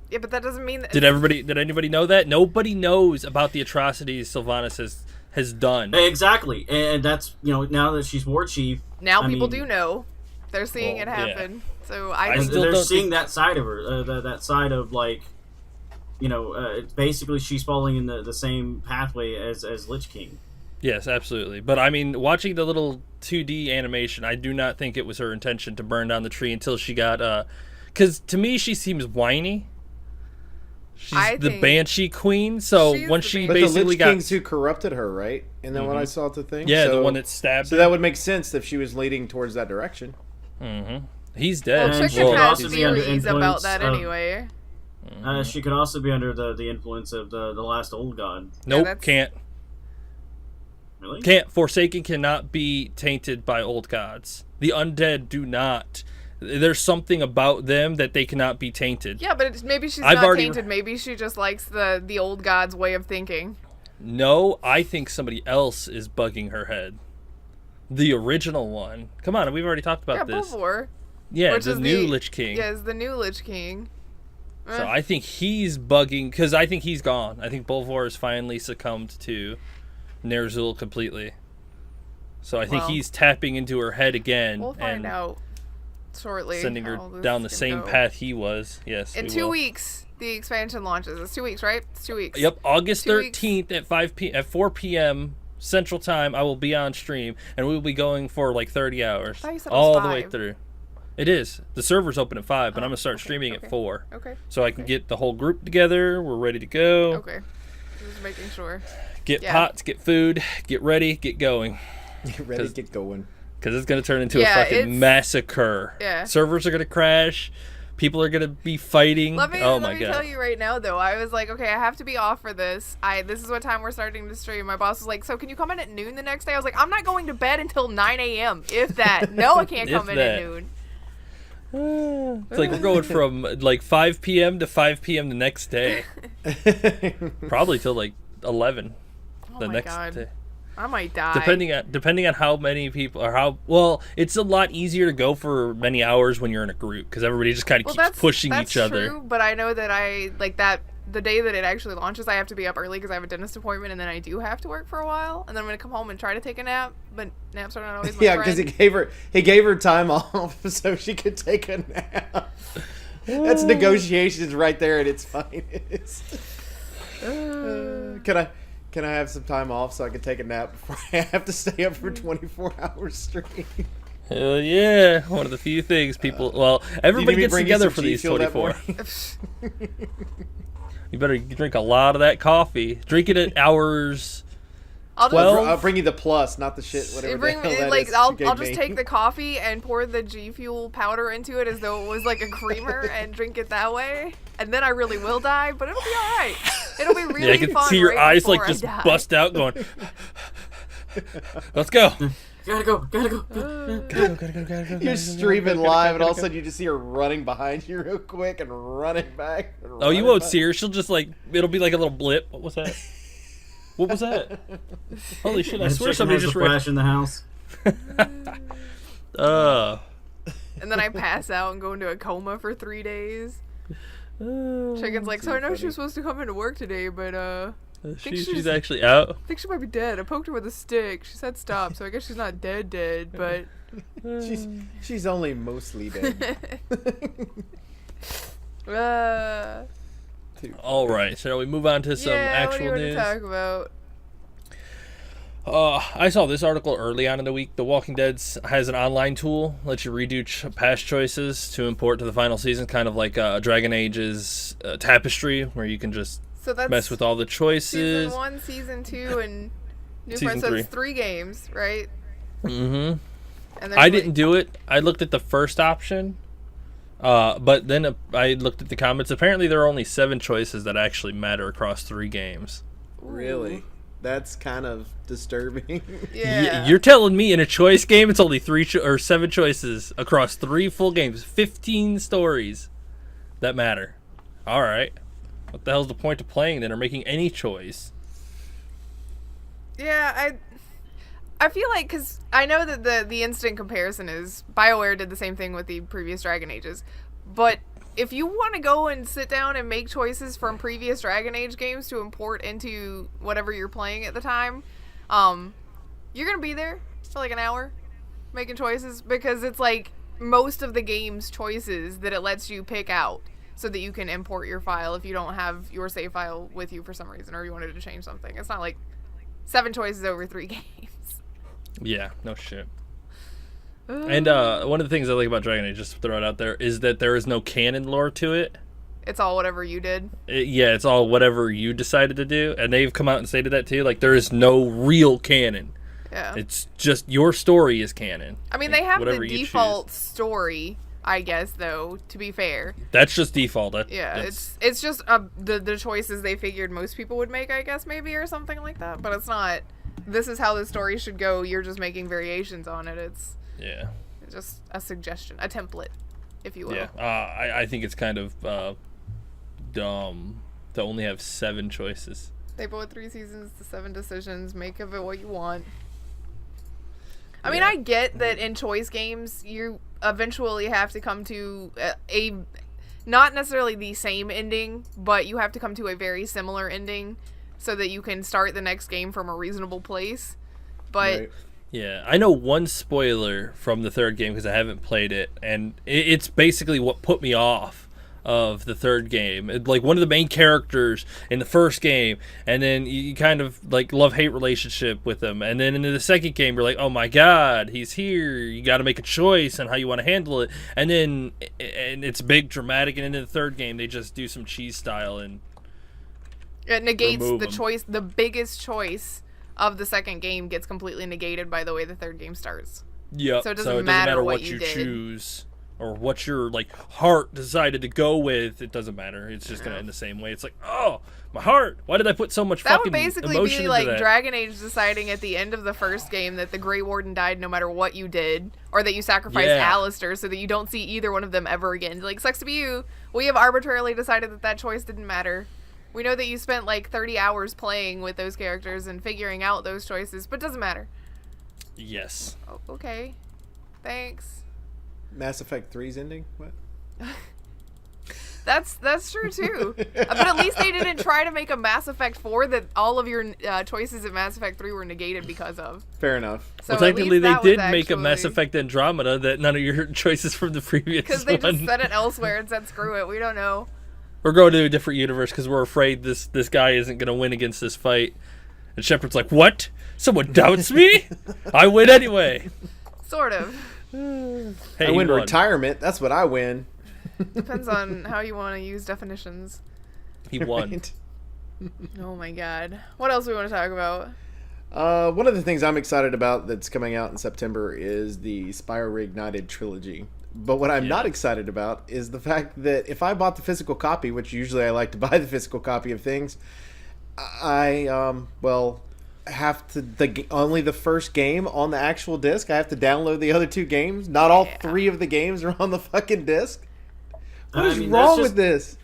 Yeah, but that doesn't mean that. Did anybody know that? Nobody knows about the atrocities Sylvanas has done. Exactly, and that's now that she's war chief. Now people do know. They're seeing it happen. Yeah. So they're seeing that side of her. That side of basically she's falling in the same pathway as Lich King. Yes, absolutely. But I mean, watching the little 2D animation, I do not think it was her intention to burn down the tree until she got. Because to me, she seems whiny. She's the Banshee Queen, so once she basically got... But the Lich King's who corrupted her, right? And then when I saw the thing? Yeah, the one that stabbed her. So that would make sense if she was leading towards that direction. Mm-hmm. He's dead. Well, Chicken has theories about that anyway. She could also be under the influence of the last old god. Nope, can't. Really? Can't. Forsaken cannot be tainted by old gods. The undead do not. There's something about them that they cannot be tainted. Yeah, but maybe she's not tainted. Maybe she just likes the old god's way of thinking. No, I think somebody else is bugging her head. The original one. Come on, we've already talked about this. Before. Yeah, the new Lich King. Yeah, it's the new Lich King. So I think he's bugging, because I think he's gone. I think Bolvor has finally succumbed to Ner'zhul completely. So I think he's tapping into her head again. We'll find out shortly. Sending her down the same path he was. Yes. In 2 weeks, the expansion launches. It's 2 weeks, right? It's 2 weeks. Yep, August 13th at 4 p.m. Central Time. I will be on stream, and we will be going for like 30 hours, all the way through. It is. The server's open at 5, but I'm gonna start streaming at 4. Okay. So I can get the whole group together. We're ready to go. Okay. Just making sure. Get pots, get food, get ready, get going. Get ready, get going. Because it's gonna turn into a fucking massacre. Yeah. Servers are gonna crash. People are gonna be fighting. Let me God. tell you right now, though. I was like, okay, I have to be off for this. This is what time we're starting to stream. My boss was like, so can you come in at noon the next day? I was like, I'm not going to bed until 9 a.m. If that. No, I can't come in at noon. It's like we're going from like 5 p.m. to 5 p.m. the next day. Probably till like 11 the next day. I might die. Depending on how many people or how it's a lot easier to go for many hours when you're in a group because everybody just kind of keeps pushing each other. True, but I know that I like that the day that it actually launches, I have to be up early because I have a dentist appointment, and then I do have to work for a while, and then I'm gonna come home and try to take a nap. But naps are not always my friend. Because he gave her time off so she could take a nap. That's negotiations right there at its finest. Can I have some time off so I can take a nap before I have to stay up for 24 hours straight? Hell yeah. One of the few things people... everybody gets together for these 24. You better drink a lot of that coffee. Drink it at hours 12. I'll bring you the plus, not the shit, whatever the hell that is. I'll just take the coffee and pour the G Fuel powder into it as though it was like a creamer and drink it that way. And then I really will die, but it'll be alright. It'll be really fun. I can see your eyes like just bust out going, let's go. Gotta go. You're streaming live, and all of a sudden you just see her running behind you real quick and running back. You won't see her. She'll just it'll be like a little blip. What was that? What was that? Holy shit! I swear somebody just flash in the house. And then I pass out and go into a coma for 3 days. Chicken's like, so I know she was supposed to come into work today, but she's actually out. I think she might be dead. I poked her with a stick. She said stop, so I guess she's not dead, but she's only mostly dead. All right, shall we move on to some actual what do you news? want to talk about? I saw this article early on in the week. The Walking Dead has an online tool, lets you redo past choices to import to the final season, kind of like Dragon Age's Tapestry, where you can just mess with all the choices. Season 1, Season 2, and New Season Friends. So 3. it's 3 games, right? Mm-hmm. And I didn't do it. I looked at the first option, but then I looked at the comments. Apparently, there are only 7 choices that actually matter across 3 games. Really? That's kind of disturbing. Yeah. You're telling me in a choice game it's only 7 choices across 3 full games, 15 stories that matter. All right. What the hell's the point of playing then or making any choice? Yeah, I feel like, because I know that the instant comparison is BioWare did the same thing with the previous Dragon Ages, but if you want to go and sit down and make choices from previous Dragon Age games to import into whatever you're playing at the time, you're going to be there for like an hour making choices, because it's like most of the game's choices that it lets you pick out so that you can import your file if you don't have your save file with you for some reason or you wanted to change something. It's not like 7 choices over 3 games. Yeah, no shit. And one of the things I like about Dragon Age, just to throw it out there, is that there is no canon lore to it. It's all whatever you did. It's all whatever you decided to do. And they've come out and stated that too. Like, there is no real canon. Yeah. It's just your story is canon. I mean, they have the Whatever you default choose. story, I guess, though, to be fair. That's just default. It's just the choices they figured most people would make, I guess, maybe, or something like that. But it's not, this is how the story should go, you're just making variations on it. It's just a suggestion, a template, if you will. Yeah, I think it's kind of dumb to only have 7 choices. They bought 3 seasons to 7 decisions. Make of it what you want. I mean, I get that in choice games, you eventually have to come to a not necessarily the same ending, but you have to come to a very similar ending so that you can start the next game from a reasonable place. But Right. Yeah, I know one spoiler from the 3rd game because I haven't played it, and it's basically what put me off of the 3rd game. Like, one of the main characters in the 1st game, and then you kind of like love-hate relationship with him, and then in the 2nd game you're like, oh my god, he's here, you got to make a choice on how you want to handle it, and then it's big, dramatic, and in the 3rd game they just do some cheese style and it negates remove the them. choice. The biggest choice of the 2nd game gets completely negated by the way the 3rd game starts. Yep. So it doesn't matter what you did. choose or what your heart decided to go with. It doesn't matter. It's just gonna end the same way. It's like, oh, my heart. Why did I put so much That fucking would basically emotion be into like that? Dragon Age deciding at the end of the 1st game that the Grey Warden died no matter what you did, or that you sacrificed Alistair so that you don't see either one of them ever again. Like, sucks to be you. We have arbitrarily decided that choice didn't matter. We know that you spent like 30 hours playing with those characters and figuring out those choices, but it doesn't matter. Yes. Oh, okay. Thanks. Mass Effect 3's ending? What? That's true too. But at least they didn't try to make a Mass Effect 4 that all of your choices in Mass Effect 3 were negated because of. Fair enough. So Well, technically, they at least that did was make a Mass actually- Effect Andromeda that none of your choices from the previous Because they one. just said it elsewhere and said, screw it, we don't know. We're going to a different universe because we're afraid this guy isn't going to win against this fight. And Shepard's like, what? Someone doubts me? I win anyway. Sort of. Hey, I you win won. retirement. That's what I win. Depends on how you want to use definitions. He won. Right? Oh my god. What else do we want to talk about? One of the things I'm excited about that's coming out in September is the Spyro Reignited trilogy. But what I'm not excited about is the fact that if I bought the physical copy, which usually I like to buy the physical copy of things, I have to only the first game on the actual disc. I have to download the other 2 games. Not all 3 of the games are on the fucking disc. What is wrong with this?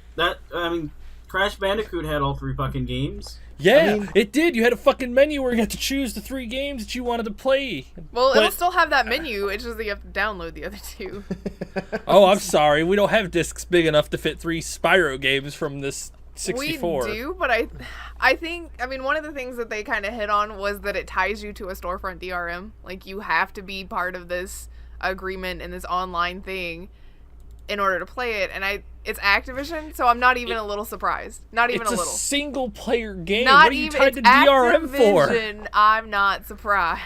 Crash Bandicoot had all 3 fucking games. Yeah, it did. You had a fucking menu where you had to choose the 3 games that you wanted to play. Well, it'll still have that menu. It's just that you have to download the other 2. Oh, I'm sorry. We don't have discs big enough to fit 3 Spyro games from this 64. We do, but I think, one of the things that they kind of hit on was that it ties you to a storefront DRM. Like, you have to be part of this agreement and this online thing. in order to play it, and it's Activision, so I'm not even a little surprised. Not even a little. It's a single player game. Not what are you even, tied to DRM Activision, for? I'm not surprised.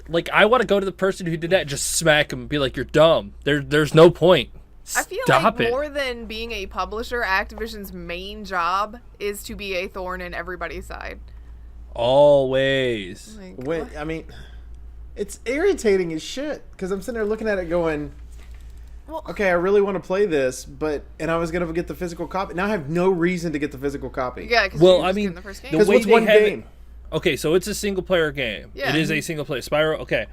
Like, I want to go to the person who did that and just smack him and be like, you're dumb. There's no point. I feel Stop like it. more than being a publisher, Activision's main job is to be a thorn in everybody's side. Always. Like, I mean, it's irritating as shit because I'm sitting there looking at it going, well, okay, I really want to play this, and I was going to get the physical copy. Now I have no reason to get the physical copy. yeah, because Well, you're I just mean, getting the first game. the Because way what's they one have game? Okay, so it's a single player game. Yeah. It is a single player. Spyro, okay.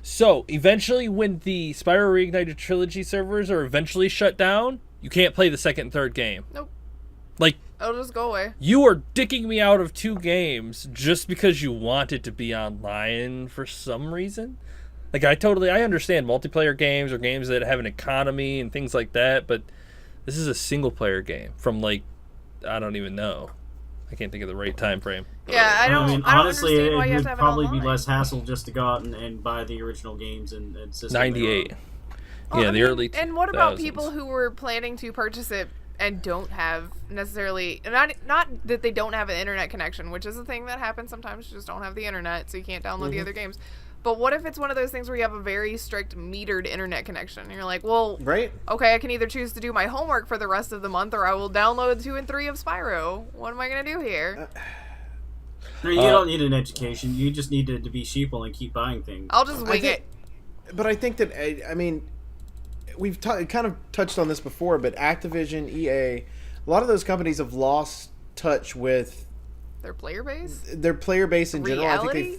So, eventually, when the Spyro Reignited Trilogy servers are eventually shut down, you can't play the second and third game. Nope. Like, It'll just go away. you are dicking me out of 2 games just because you want it to be online for some reason. Like, I understand multiplayer games or games that have an economy and things like that, but this is a single player game from, like, I don't even know. I can't think of the right time frame. Yeah, I don't honestly, understand why you it have would to have probably it be online. less hassle just to go out and buy the original games and system. 98. Well, Yeah, I the mean, early And what about 2000s. people who were planning to purchase it and don't have necessarily not that they don't have an internet connection, which is a thing that happens sometimes. You just don't have the internet, so you can't download the other games. But what if it's one of those things where you have a very strict metered internet connection? And you're like, well, Right? okay, I can either choose to do my homework for the rest of the month, or I will download 2 and 3 of Spyro. What am I gonna do here? No, you don't need an education. You just need to be sheeple and keep buying things. I'll just wing it. But I think that, I mean, we've kind of touched on this before, but Activision, EA, a lot of those companies have lost touch with Their player base? their player base in general. Reality?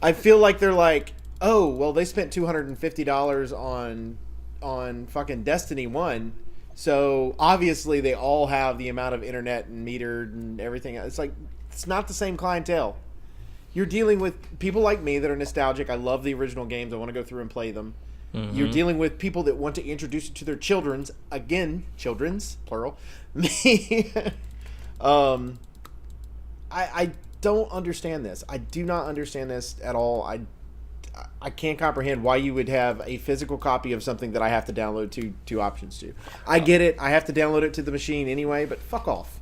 I feel like they're like, oh, well, they spent $250 on fucking Destiny 1, so obviously they all have the amount of internet and metered and everything. It's like, it's not the same clientele. You're dealing with people like me that are nostalgic. I love the original games. I want to go through and play them. You're dealing with people that want to introduce it to their children's, plural, me. I don't understand this. I do not understand this at all. I can't comprehend why you would have a physical copy of something that I have to download two options to. I get it. I have to download it to the machine anyway, but fuck off.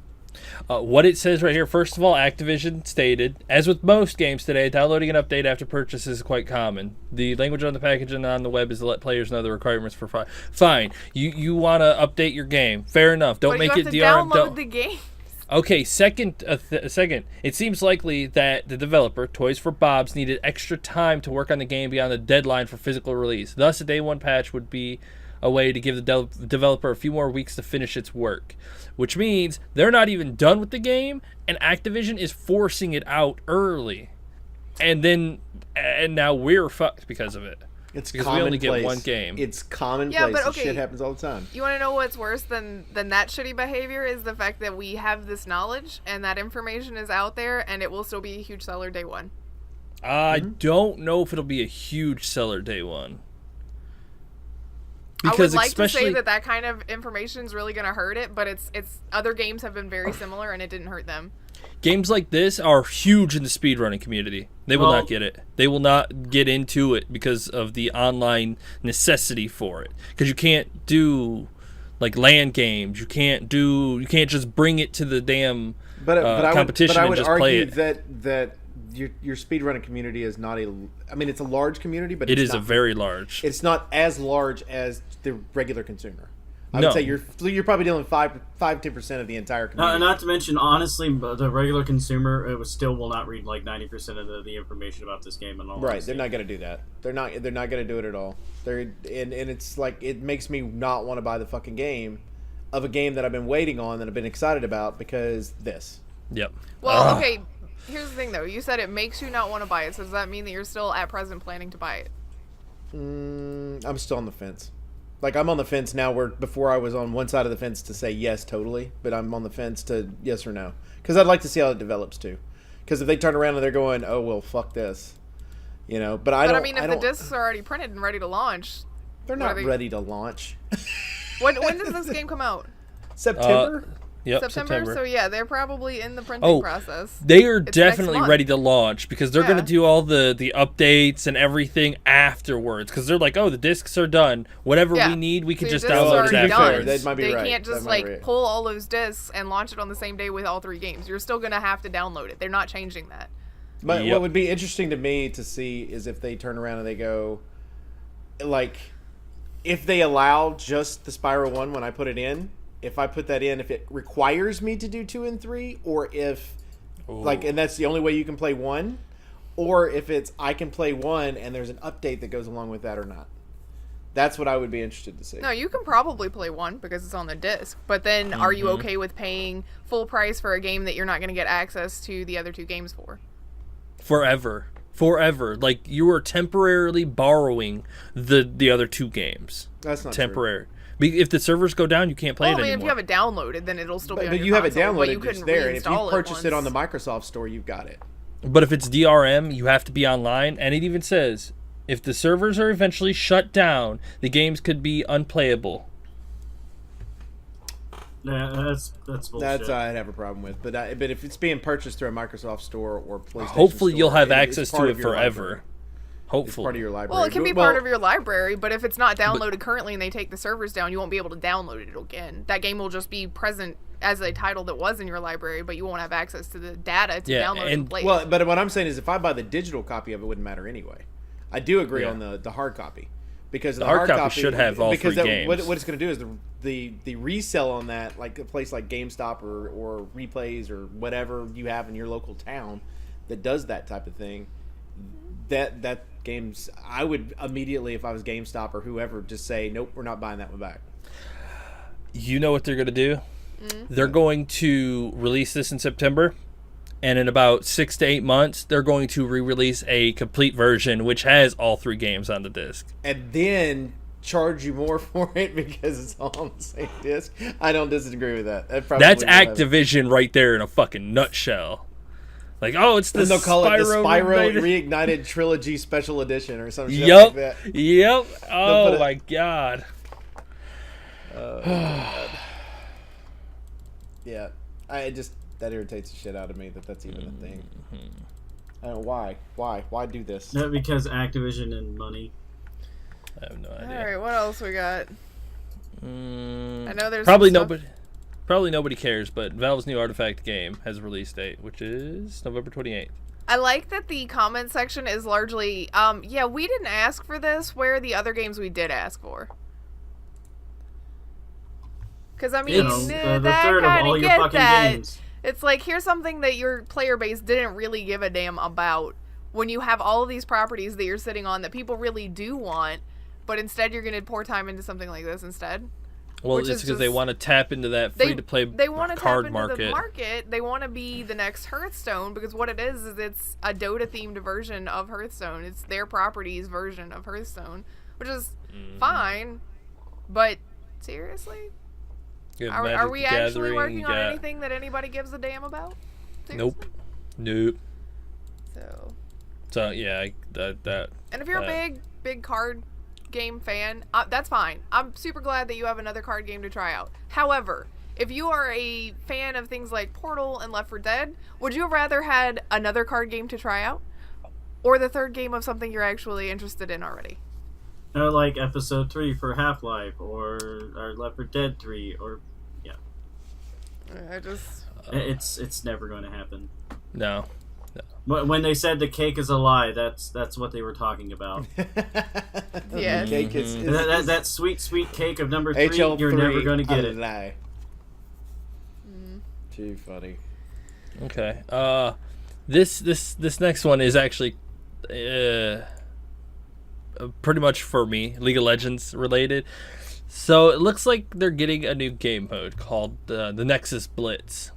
What it says right here, first of all, Activision stated, as with most games today, downloading an update after purchase is quite common. The language on the package and on the web is to let players know the requirements for fine. You want to update your game. Fair enough. Don't But make you it have to DRM. download the game. Okay, second, it seems likely that the developer, Toys for Bobs, needed extra time to work on the game beyond the deadline for physical release. Thus, a day one patch would be a way to give the developer a few more weeks to finish its work, which means they're not even done with the game, and Activision is forcing it out early, and now we're fucked because of it. It's because we only get commonplace. one game. It's commonplace. Yeah, but This okay. shit happens all the time. You want to know what's worse than that shitty behavior is the fact that we have this knowledge and that information is out there, and it will still be a huge seller day one. I don't know if it'll be a huge seller day one. I would like to say that kind of information is really going to hurt it, but it's other games have been very similar and it didn't hurt them. Games like this are huge in the speedrunning community. They will not get it. They will not get into it because of the online necessity for it. Because you can't do like LAN games. You can't just bring it to the damn competition I and would just play argue it. that your speedrunning community is not I mean, it's a large community, but It is a very large. It's not as large as the regular consumer. I would say you're probably dealing 5-10% of the entire community. Not to mention, honestly, the regular consumer still will not read like 90% of the information about this game and all. Right, they're not going to do that. They're not going to do it at all. And it's like, it makes me not want to buy the fucking game of a game that I've been waiting on, that I've been excited about, because this. Yep. Well, okay, here's the thing though. You said it makes you not want to buy it, so does that mean that you're still at present planning to buy it? I'm still on the fence. Like, I'm on the fence now, where before I was on one side of the fence to say yes, totally, but I'm on the fence to yes or no. Because I'd like to see how it develops, too. Because if they turn around and they're going, oh, well, fuck this. You know, but I mean, if the discs are already printed and ready to launch... They're not ready to launch. When does this game come out? September? Yep, September. So yeah, they're probably in the printing process. They are It's definitely next month. ready to launch because they're going to do all the updates and everything afterwards. Because they're like, oh, the discs are done. Whatever we need, we can just download it afterwards. That might be they right. can't just pull all those discs and launch it on the same day with all 3 games. You're still going to have to download it. They're not changing that. But what would be interesting to me to see is if they turn around and they go, like, if they allow just the Spyro 1 when I put it in, if I put that in, if it requires me to do 2 and 3, or if, and that's the only way you can play 1, or if it's I can play 1 and there's an update that goes along with that or not. That's what I would be interested to see. No, you can probably play 1 because it's on the disc, but then are you okay with paying full price for a game that you're not going to get access to the other 2 games for? Forever. Like, you are temporarily borrowing the other 2 games. That's not temporary. If the servers go down, you can't play it anymore. If you have it downloaded, then it'll still be on your But you have it console, downloaded, it's there. And if you purchase it on the Microsoft Store, you've got it. But if it's DRM, you have to be online. And it even says, if the servers are eventually shut down, the games could be unplayable. Yeah, that's bullshit. I'd have a problem with. But if it's being purchased through a Microsoft Store or PlayStation hopefully store, you'll have access to it forever. Library. Hopefully. It's part of your library. Well, it can be part of your library, but if it's not downloaded currently and they take the servers down, you won't be able to download it again. That game will just be present as a title that was in your library, but you won't have access to the data to download and play it. But what I'm saying is if I buy the digital copy of it, wouldn't matter anyway. I do agree on the hard copy. Because the hard copy should have all 3 games. What it's going to do is the resell on that, like a place like GameStop or Replays or whatever you have in your local town that does that type of thing, that games, I would immediately, if I was GameStop or whoever, just say, nope, we're not buying that one back. You know what they're going to do? They're going to release this in September, and in about 6 to 8 months, they're going to re-release a complete version which has all 3 games on the disc. And then charge you more for it because it's all on the same disc. I don't disagree with that. That's Activision right there in a fucking nutshell. Like, oh, it's the they'll call it the Spyro Reignited Trilogy Special Edition or some shit like that. Yep. Oh my god. Yeah. That irritates the shit out of me that's even a thing. I don't know why do this? Not because Activision and money. I have no idea. All right, what else we got? I know there's probably nobody cares, but Valve's new Artifact game has a release date, which is November 28th. I like that the comment section is largely, we didn't ask for this. Where are the other games we did ask for? Because, I mean, the third of all your fucking games. It's like, here's something that your player base didn't really give a damn about when you have all of these properties that you're sitting on that people really do want, but instead you're going to pour time into something like this instead. Well, it's because they want to tap into that free-to-play they want to card tap into the market. They want to be the next Hearthstone, because what it is it's a Dota-themed version of Hearthstone. It's their property's version of Hearthstone, which is fine, but seriously? Are we actually working on anything that anybody gives a damn about? Seriously? Nope. So yeah, that. And if you're a big card game fan, that's fine. I'm super glad that you have another card game to try out. However, if you are a fan of things like Portal and Left 4 Dead, would you have rather had another card game to try out, or the third game of something you're actually interested in already? Like Episode 3 for Half-Life, or Left 4 Dead 3, or it's never going to happen. No. When they said the cake is a lie, that's what they were talking about. Yeah, cake is that sweet cake of number 3. You're never going to get it. Lie. Too funny. Okay. This next one is actually pretty much for me, League of Legends related. So it looks like they're getting a new game mode called the Nexus Blitz.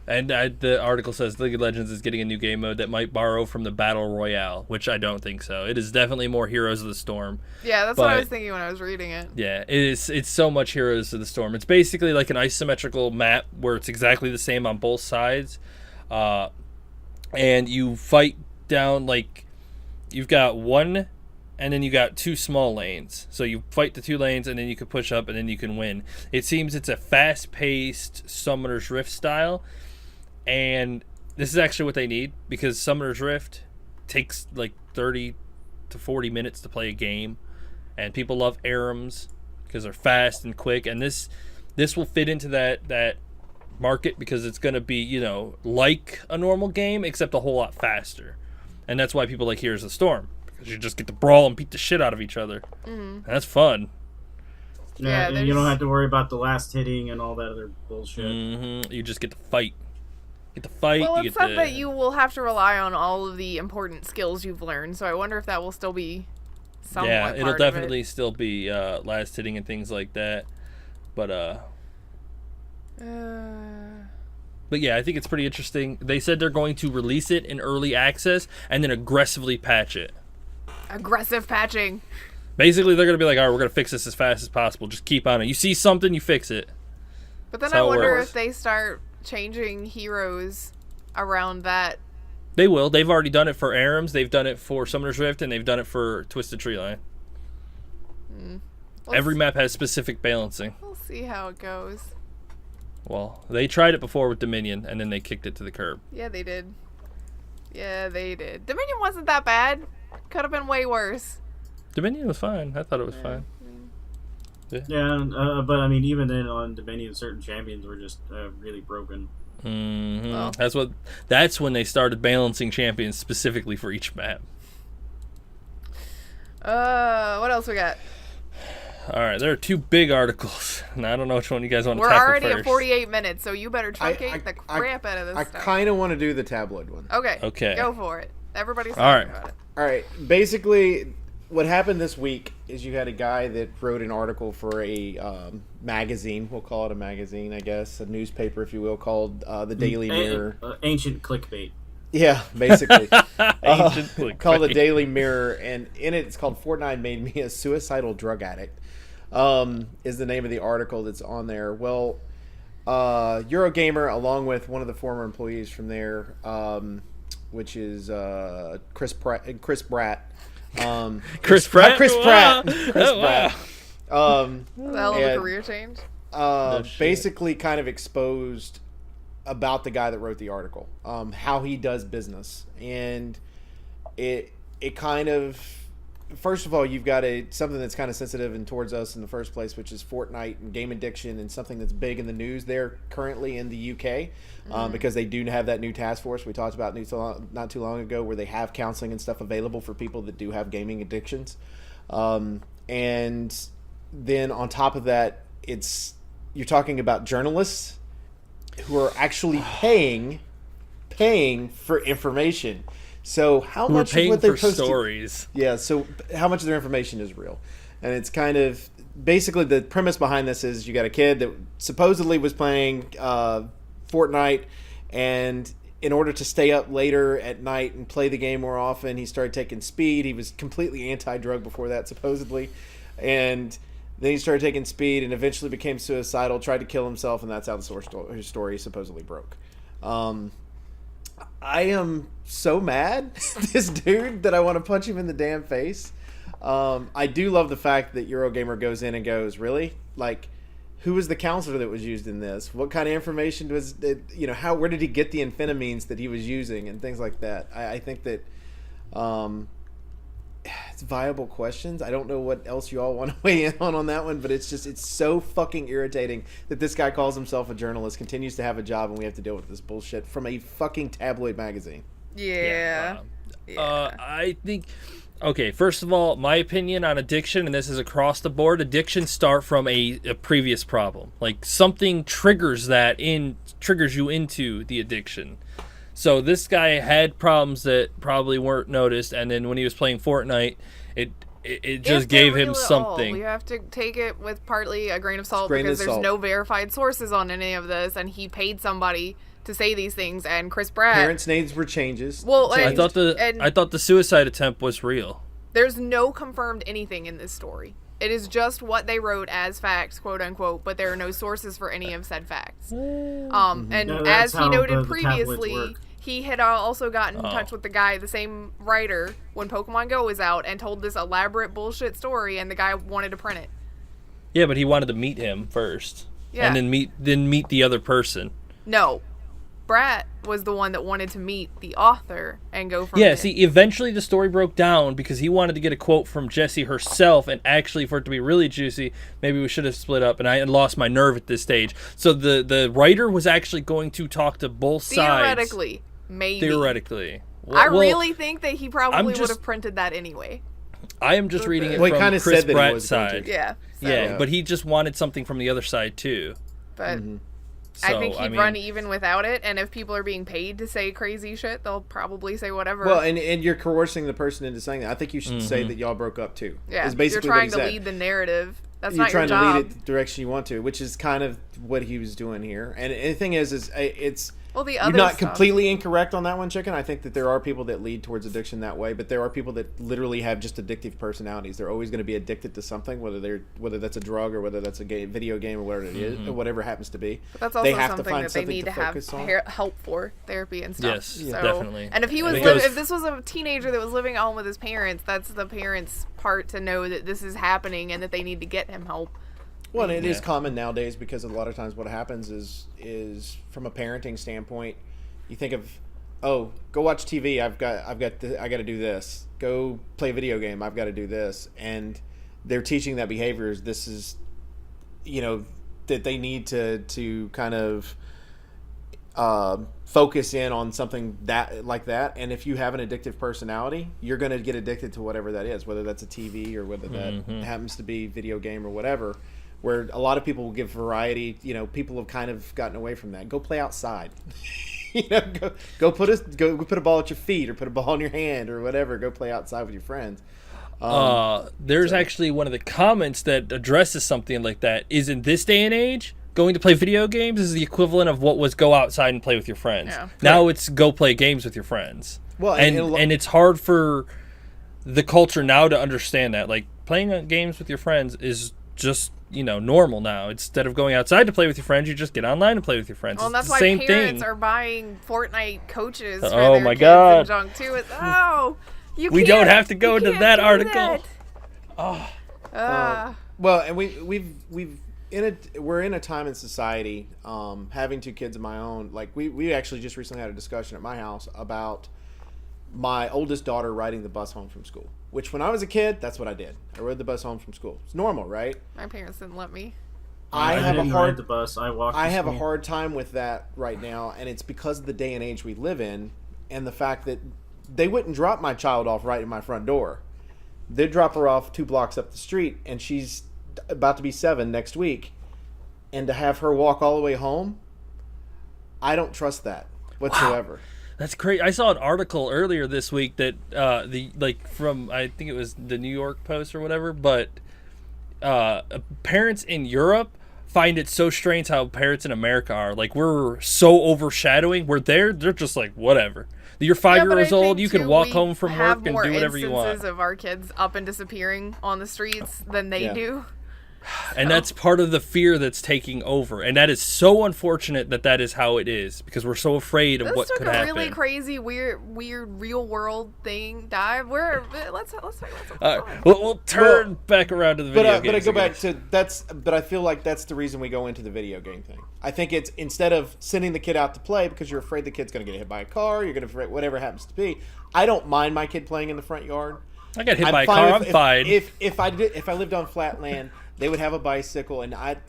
And the article says League of Legends is getting a new game mode that might borrow from the Battle Royale, which I don't think so. It is definitely more Heroes of the Storm. Yeah, that's what I was thinking when I was reading it. Yeah, it's so much Heroes of the Storm. It's basically like an isometrical map where it's exactly the same on both sides. And you fight down, like, you've got one and then you got 2 small lanes. So you fight the 2 lanes, and then you can push up, and then you can win. It seems it's a fast-paced Summoner's Rift style, and this is actually what they need, because Summoner's Rift takes like 30 to 40 minutes to play a game, and people love ARAMs because they're fast and quick, and this will fit into that market because it's going to be, you know, like a normal game except a whole lot faster. And that's why people like Here's the Storm, because you just get to brawl and beat the shit out of each other. And that's fun. Yeah, and you don't have to worry about the last hitting and all that other bullshit. You just get to fight. Well, it's said that you will have to rely on all of the important skills you've learned, so I wonder if that will still be somewhat Yeah, part it'll of definitely it. still be last hitting and things like that. But yeah, I think it's pretty interesting. They said they're going to release it in early access and then aggressively patch it. Aggressive patching. Basically, they're going to be like, all right, we're going to fix this as fast as possible. Just keep on it. You see something, you fix it. But then That's I how it wonder works. if they start changing heroes around that. They will. They've already done it for ARAMs. They've done it for Summoner's Rift, and they've done it for Twisted Tree Line. Every map has specific balancing. We'll see how it goes. Well, they tried it before with Dominion, and then they kicked it to the curb. Yeah, they did. Dominion wasn't that bad. Could have been way worse. Dominion was fine. I thought it was fine. Yeah, but I mean, even then on Dominion, certain champions were just really broken. Well. That's when they started balancing champions specifically for each map. What else we got? All right, there are 2 big articles, and I don't know which one you guys want to We're tackle already first. at 48 minutes, so you better truncate the crap out of this I stuff. kind of want to do the tabloid one. Okay. Go for it. Everybody's All talking right. about it. All right. Basically, what happened this week is you had a guy that wrote an article for a magazine. We'll call it a magazine, I guess, a newspaper, if you will, called the Daily Mirror. Ancient clickbait. Yeah, basically. Ancient clickbait. Called the Daily Mirror, and in it, it's called "Fortnite Made Me a Suicidal Drug Addict." Is the name of the article that's on there. Well, Eurogamer, along with one of the former employees from there, which is Chris Pratt. Chris Pratt? Chris Pratt. Chris Pratt. The hell of a career change. Basically kind of exposed about the guy that wrote the article, how he does business. And it kind of, first of all, you've got something that's kind of sensitive and towards us in the first place, which is Fortnite and game addiction, and something that's big in the news there currently in the UK, because they do have that new task force we talked about not too long ago, where they have counseling and stuff available for people that do have gaming addictions. And then on top of that, you're talking about journalists who are actually paying for information. So how much of what they're posting? Stories. Yeah. So how much of their information is real? And it's kind of basically the premise behind this is you got a kid that supposedly was playing Fortnite, and in order to stay up later at night and play the game more often, he started taking speed. He was completely anti-drug before that, supposedly, and then he started taking speed and eventually became suicidal, tried to kill himself, and that's how his story supposedly broke. I am so mad at this dude that I want to punch him in the damn face. I do love the fact that Eurogamer goes in and goes, really? Like, who was the counselor that was used in this? What kind of information was it, where did he get the amphetamines that he was using and things like that? I think that it's viable questions. I don't know what else you all want to weigh in on that one, but it's so fucking irritating that this guy calls himself a journalist, continues to have a job, and we have to deal with this bullshit from a fucking tabloid magazine. Yeah. I think, okay, first of all, my opinion on addiction, and this is across the board, addictions start from a previous problem. Like, something triggers you into the addiction. So this guy had problems that probably weren't noticed, and then when he was playing Fortnite, it just gave him something. You have to take it with partly a grain of salt, because there's no verified sources on any of this, and he paid somebody to say these things, and Chris Pratt. Parents' names were changed. Well, I thought the suicide attempt was real. There's no confirmed anything in this story. It is just what they wrote as facts, quote unquote, but there are no sources for any of said facts. And as he noted previously, he had also gotten in touch with the guy, the same writer, when Pokemon Go was out, and told this elaborate bullshit story, and the guy wanted to print it. Yeah, but he wanted to meet him first. Yeah. And then meet the other person. No. Brat was the one that wanted to meet the author and go from Yeah, there. see, eventually the story broke down because he wanted to get a quote from Jessie herself, and actually, for it to be really juicy, maybe we should have split up, and I had lost my nerve at this stage. So the writer was actually going to talk to both sides. Theoretically. Maybe. Theoretically. I really think that he probably just- would have printed that anyway. I am just reading it Well, he from kinda Chris said that he Bratt's was going to. side. Yeah. So, Yeah, but he just wanted something from the other side, too. But So, I think he'd run even without it, and if people are being paid to say crazy shit, they'll probably say whatever. Well, and you're coercing the person into saying that. I think you should say that y'all broke up too. yeah, is basically you're trying what he to said. lead the narrative. That's You're not your trying to job. lead it the direction you want to, which is kind of what he was doing here. And the thing is it's Well, the you're other not stuff. completely incorrect on that one, Chicken. I think that there are people that lead towards addiction that way, but there are people that literally have just addictive personalities. They're always going to be addicted to something, whether that's a drug or whether that's a video game or whatever it is, or whatever it happens to be. But that's also they have to something find that they something need to to have focus on. help for, therapy and stuff. Yes, so, definitely. And if he was, Because- if this was a teenager that was living at home with his parents, that's the parents' part to know that this is happening and that they need to get him help. Well, and it is common nowadays because a lot of times what happens is from a parenting standpoint, you think of, oh, go watch TV. I got to do this. Go play a video game. I've got to do this, and they're teaching that behaviors. This is, that they need to kind of focus in on something like that. And if you have an addictive personality, you're going to get addicted to whatever that is, whether that's a TV or whether that happens to be video game or whatever. Where a lot of people will give variety. People have kind of gotten away from that. Go play outside. Go put a ball at your feet or put a ball in your hand or whatever. Go play outside with your friends. There's actually one of the comments that addresses something like that. Is in this day and age, going to play video games is the equivalent of what was go outside and play with your friends. Yeah. Now it's go play games with your friends. Well, and it's hard for the culture now to understand that. Like, playing games with your friends is just normal now. Instead of going outside to play with your friends, you just get online and play with your friends. Well, and that's it's the why same parents thing. are buying Fortnite coaches for Oh their my kids God. and junk too. It's, oh, We don't have to go into can't that do article. that. well, and we're in a time in society. Having two kids of my own, like we actually just recently had a discussion at my house about my oldest daughter riding the bus home from school. Which, when I was a kid, that's what I did. I rode the bus home from school. It's normal, right? My parents didn't let me. I didn't ride the bus. I walked. I to have a school. hard time with that right now, and it's because of the day and age we live in, and the fact that they wouldn't drop my child off right in my front door. They'd drop her off 2 blocks up the street, and she's about to be 7 next week, and to have her walk all the way home, I don't trust that whatsoever. That's great. I saw an article earlier this week that from I think it was the New York Post or whatever, but parents in Europe find it so strange how parents in America are. Like, we're so overshadowing. We're they're just like, whatever. You're 5 Yeah, but I years old. think, You can too, walk we home from have work and more do whatever you want. instances of our kids up and disappearing on the streets than they do. And that's part of the fear that's taking over. And that is so unfortunate that is how it is, because we're so afraid of This what took could a happen. really crazy, weird, real world thing dive. Let's talk All right, we'll turn back around to the video games. But I go back guess. to but I feel like that's the reason we go into the video game thing. I think it's, instead of sending the kid out to play because you're afraid the kid's going to get hit by a car, you're going to, whatever happens to be. I don't mind my kid playing in the front yard. I got hit by a car. I'm fine. If I lived on flat land, they would have a bicycle, and I'd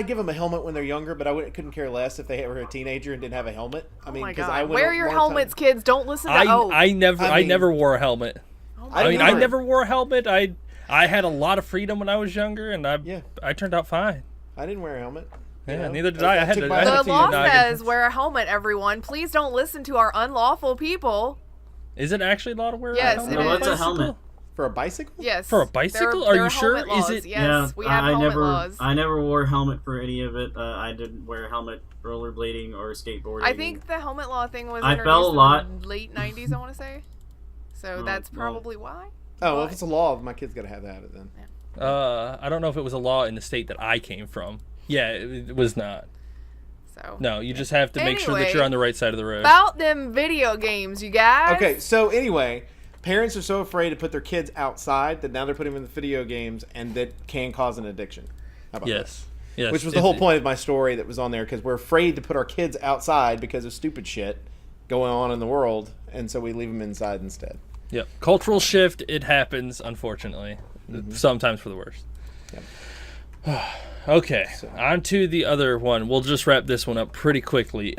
give them a helmet when they're younger, but couldn't care less if they were a teenager and didn't have a helmet. I mean, because I would wear your helmets, kids. Don't listen to I never wore a helmet. I never wore a helmet. I had a lot of freedom when I was younger, and I turned out fine. I didn't wear a helmet. Yeah, neither did I. I had to. The law says wear a helmet, everyone. Please don't listen to our unlawful people. Is it actually law to wear Yes, a helmet? it is. What's a helmet? For a bicycle? Yes. For a bicycle? There Are you sure? helmet laws. Is it? Yes, we have helmet laws. I never wore a helmet for any of it. I didn't wear a helmet rollerblading or skateboarding. I think the helmet law thing was I introduced fell a lot. in the late 90s, I want to say. So that's probably why. Oh, well, if it's a law, my kid's got to have it then. I don't know if it was a law in the state that I came from. Yeah, it was not. So No, you just have to make sure that Anyway, you're on the right side of the road. about them video games, you guys. Okay, so anyway, parents are so afraid to put their kids outside that now they're putting them in the video games, and that can cause an addiction. How about Yes. that? Yes. Which was the whole point of my story that was on there, because we're afraid to put our kids outside because of stupid shit going on in the world, and so we leave them inside instead. Yep. Cultural shift, it happens, unfortunately. Sometimes for the worst. Yep. Okay, on to the other one. We'll just wrap this one up pretty quickly. Good,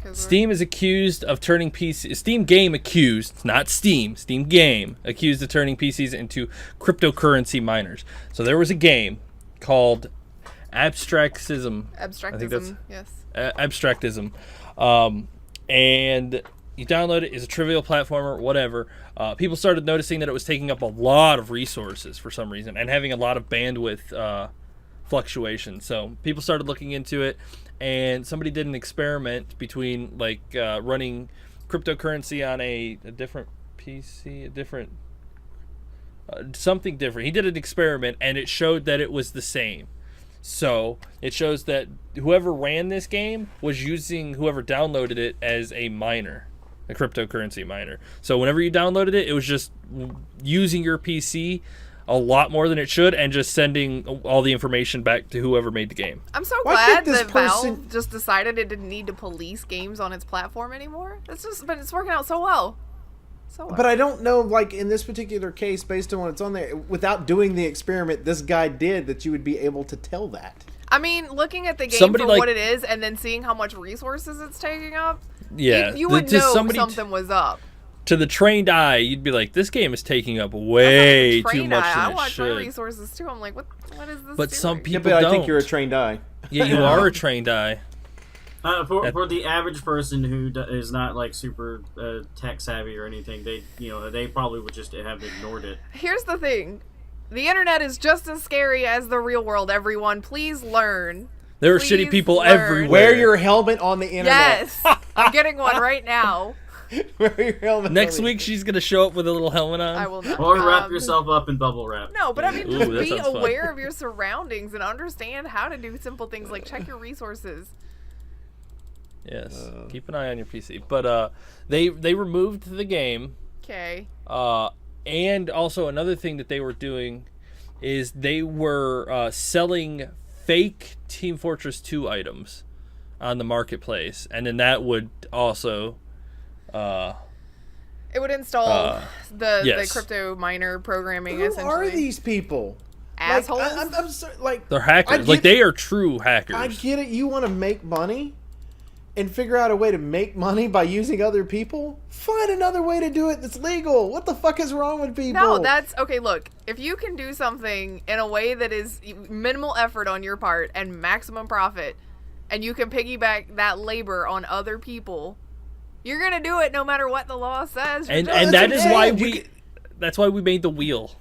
'cause Steam is accused of turning PC... Steam game accused, not Steam game, accused of turning PCs into cryptocurrency miners. So there was a game called Abstractism. Abstractism, yes. Abstractism. And you download it. It's a trivial platformer, whatever. People started noticing that it was taking up a lot of resources for some reason and having a lot of bandwidth fluctuation. So people started looking into it, and somebody did an experiment between like running cryptocurrency on a different PC, a different something different. He did an experiment, and it showed that it was the same. So it shows that whoever ran this game was using whoever downloaded it as a miner, a cryptocurrency miner. So whenever you downloaded it, it was just using your PC a lot more than it should, and just sending all the information back to whoever made the game. I'm so Why glad can't this that person- Valve just decided it didn't need to police games on its platform anymore. But it's working out so well. So well. But I don't know, like, in this particular case, based on what's on there, without doing the experiment this guy did, that you would be able to tell that. I mean, looking at the game Somebody for like- what it is, and then seeing how much resources it's taking up, Yeah, you would to know somebody something was up. to the trained eye, you'd be like, "This game is taking up way too Trained much eye. I than it watch my should." resources too. I'm like, what is this? But some doing? people Yeah, but don't. I think you're a trained eye. Yeah, you are a trained eye. For the average person who is not like super tech savvy or anything, they probably would just have ignored it. Here's the thing. The internet is just as scary as the real world, everyone. Please learn. There are Please shitty people learn. everywhere. Wear your helmet on the internet. Yes. I'm getting one right now. Wear your helmet. Next on the- week, she's gonna show up with a little helmet on. I will not. Or wrap yourself up in bubble wrap. No, but I mean, Ooh, just that be sounds fun. aware of your surroundings and understand how to do simple things like check your resources. Yes, keep an eye on your PC. But they removed the game. Okay. And also another thing that they were doing is they were selling fake Team Fortress 2 items on the marketplace, and then that would also It would install the yes. crypto miner programming. Who essentially. are these people? Assholes? Like, I'm sorry, like, they're I hackers. get- Like they are true hackers. I get it. You want to make money and figure out a way to make money by using other people? Find another way to do it that's legal. What the fuck is wrong with people? No, that's okay. Look, if you can do something in a way that is minimal effort on your part and maximum profit, and you can piggyback that labor on other people, you're gonna do it no matter what the law says. and You're and just- that is why You we. could- That's why we made the wheel.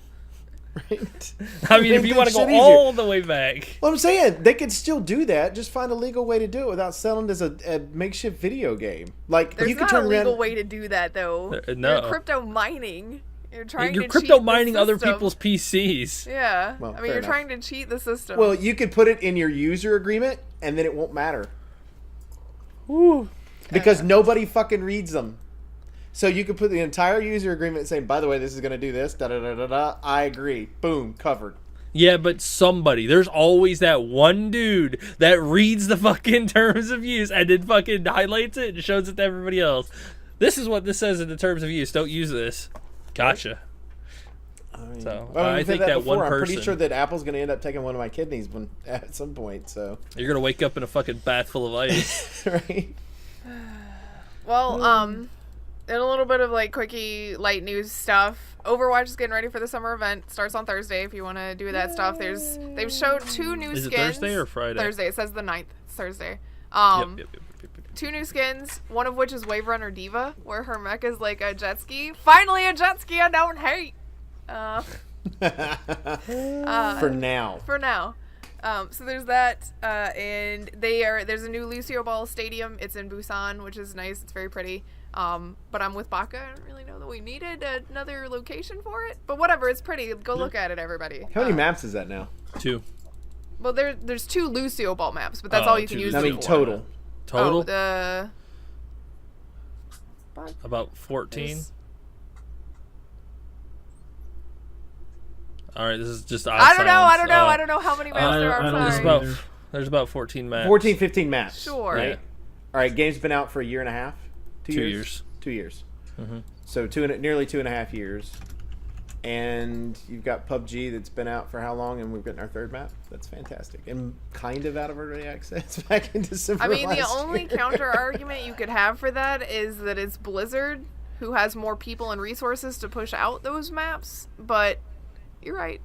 right. I mean, if Make you that want to go shit easier. all the way back. Well, I'm saying they could still do that. Just find a legal way to do it without selling it as a makeshift video game. Like There's you could not turn a legal around. way to do that, though. No. You're crypto mining. You're trying You're to crypto cheat the mining other system. people's PCs. Yeah. Well, I mean, fair you're enough. trying to cheat the system. Well, you could put it in your user agreement, and then it won't matter Woo. because nobody fucking reads them. So you could put the entire user agreement saying, "By the way, this is going to do this." Da da da da da. I agree. Boom, covered. Yeah, but there's always that one dude that reads the fucking terms of use and then fucking highlights it and shows it to everybody else. This is what this says in the terms of use. Don't use this. Gotcha. So Well, I we've think said that one before. I'm person, pretty sure that Apple's going to end up taking one of my kidneys at some point. So you're gonna wake up in a fucking bath full of ice. right. Well, in a little bit of like quickie light news stuff. Overwatch is getting ready for the summer event. Starts on Thursday if you want to do that stuff. They've showed 2 new Is it skins. Thursday or Friday? Thursday. It says the 9th. It's Thursday. Yep. 2 new skins. One of which is Wave Runner Diva, where her mech is like a jet ski. Finally, a jet ski I don't hate. For now. For now. So there's that, and there's a new Lucio Ball Stadium. It's in Busan, which is nice. It's very pretty. But I'm with Baka. I don't really know that we needed another location for it. But whatever, it's pretty. Go look at it, everybody. How many maps is that now? 2. Well, there's 2 Lucio Ball maps, but that's Oh, all you can 2 use I it mean, for. total. Total? Oh, the... About 14. Is- All right, this is just odd I don't know. sounds. I don't know how many maps there I don't are. There's know. there's about 14 maps. 14, 15 maps. Sure. Right? Yeah. All right, game's been out for a year and a half? 2 2 years? years. 2 years. Mhm. So nearly 2.5 years. And you've got PUBG that's been out for how long? And we've gotten our third map? That's fantastic. And kind of out of early access back in December. I mean, the last only year. counter argument you could have for that is that it's Blizzard, who has more people and resources to push out those maps. But you're right.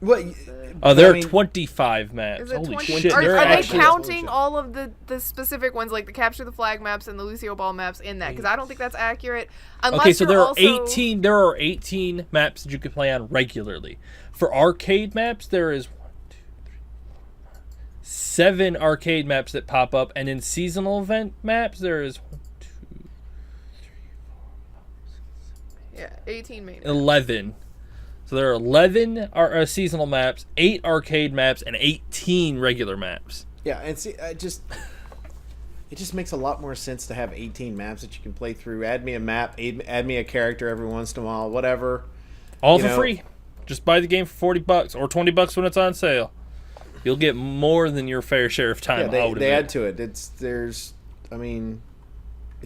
What? There I are mean, 25 maps. Is it Holy 20? shit. Are They're they actually... counting all of the specific ones, like the Capture the Flag maps and the Lucio Ball maps in that? Because I don't think that's accurate. Unless Okay, so you're there are also... 18. There are 18 maps that you can play on regularly. For arcade maps, there is 7 arcade maps that pop up, and in seasonal event maps, there is 18 main. 11. So there are 11 seasonal maps, 8 arcade maps, and 18 regular maps. Yeah, and see, it just makes a lot more sense to have 18 maps that you can play through. Add me a map, add me a character every once in a while, whatever. All You for know- free. Just buy the game for $40 or $20 when it's on sale. You'll get more than your fair share of time. Yeah, they add to it. It's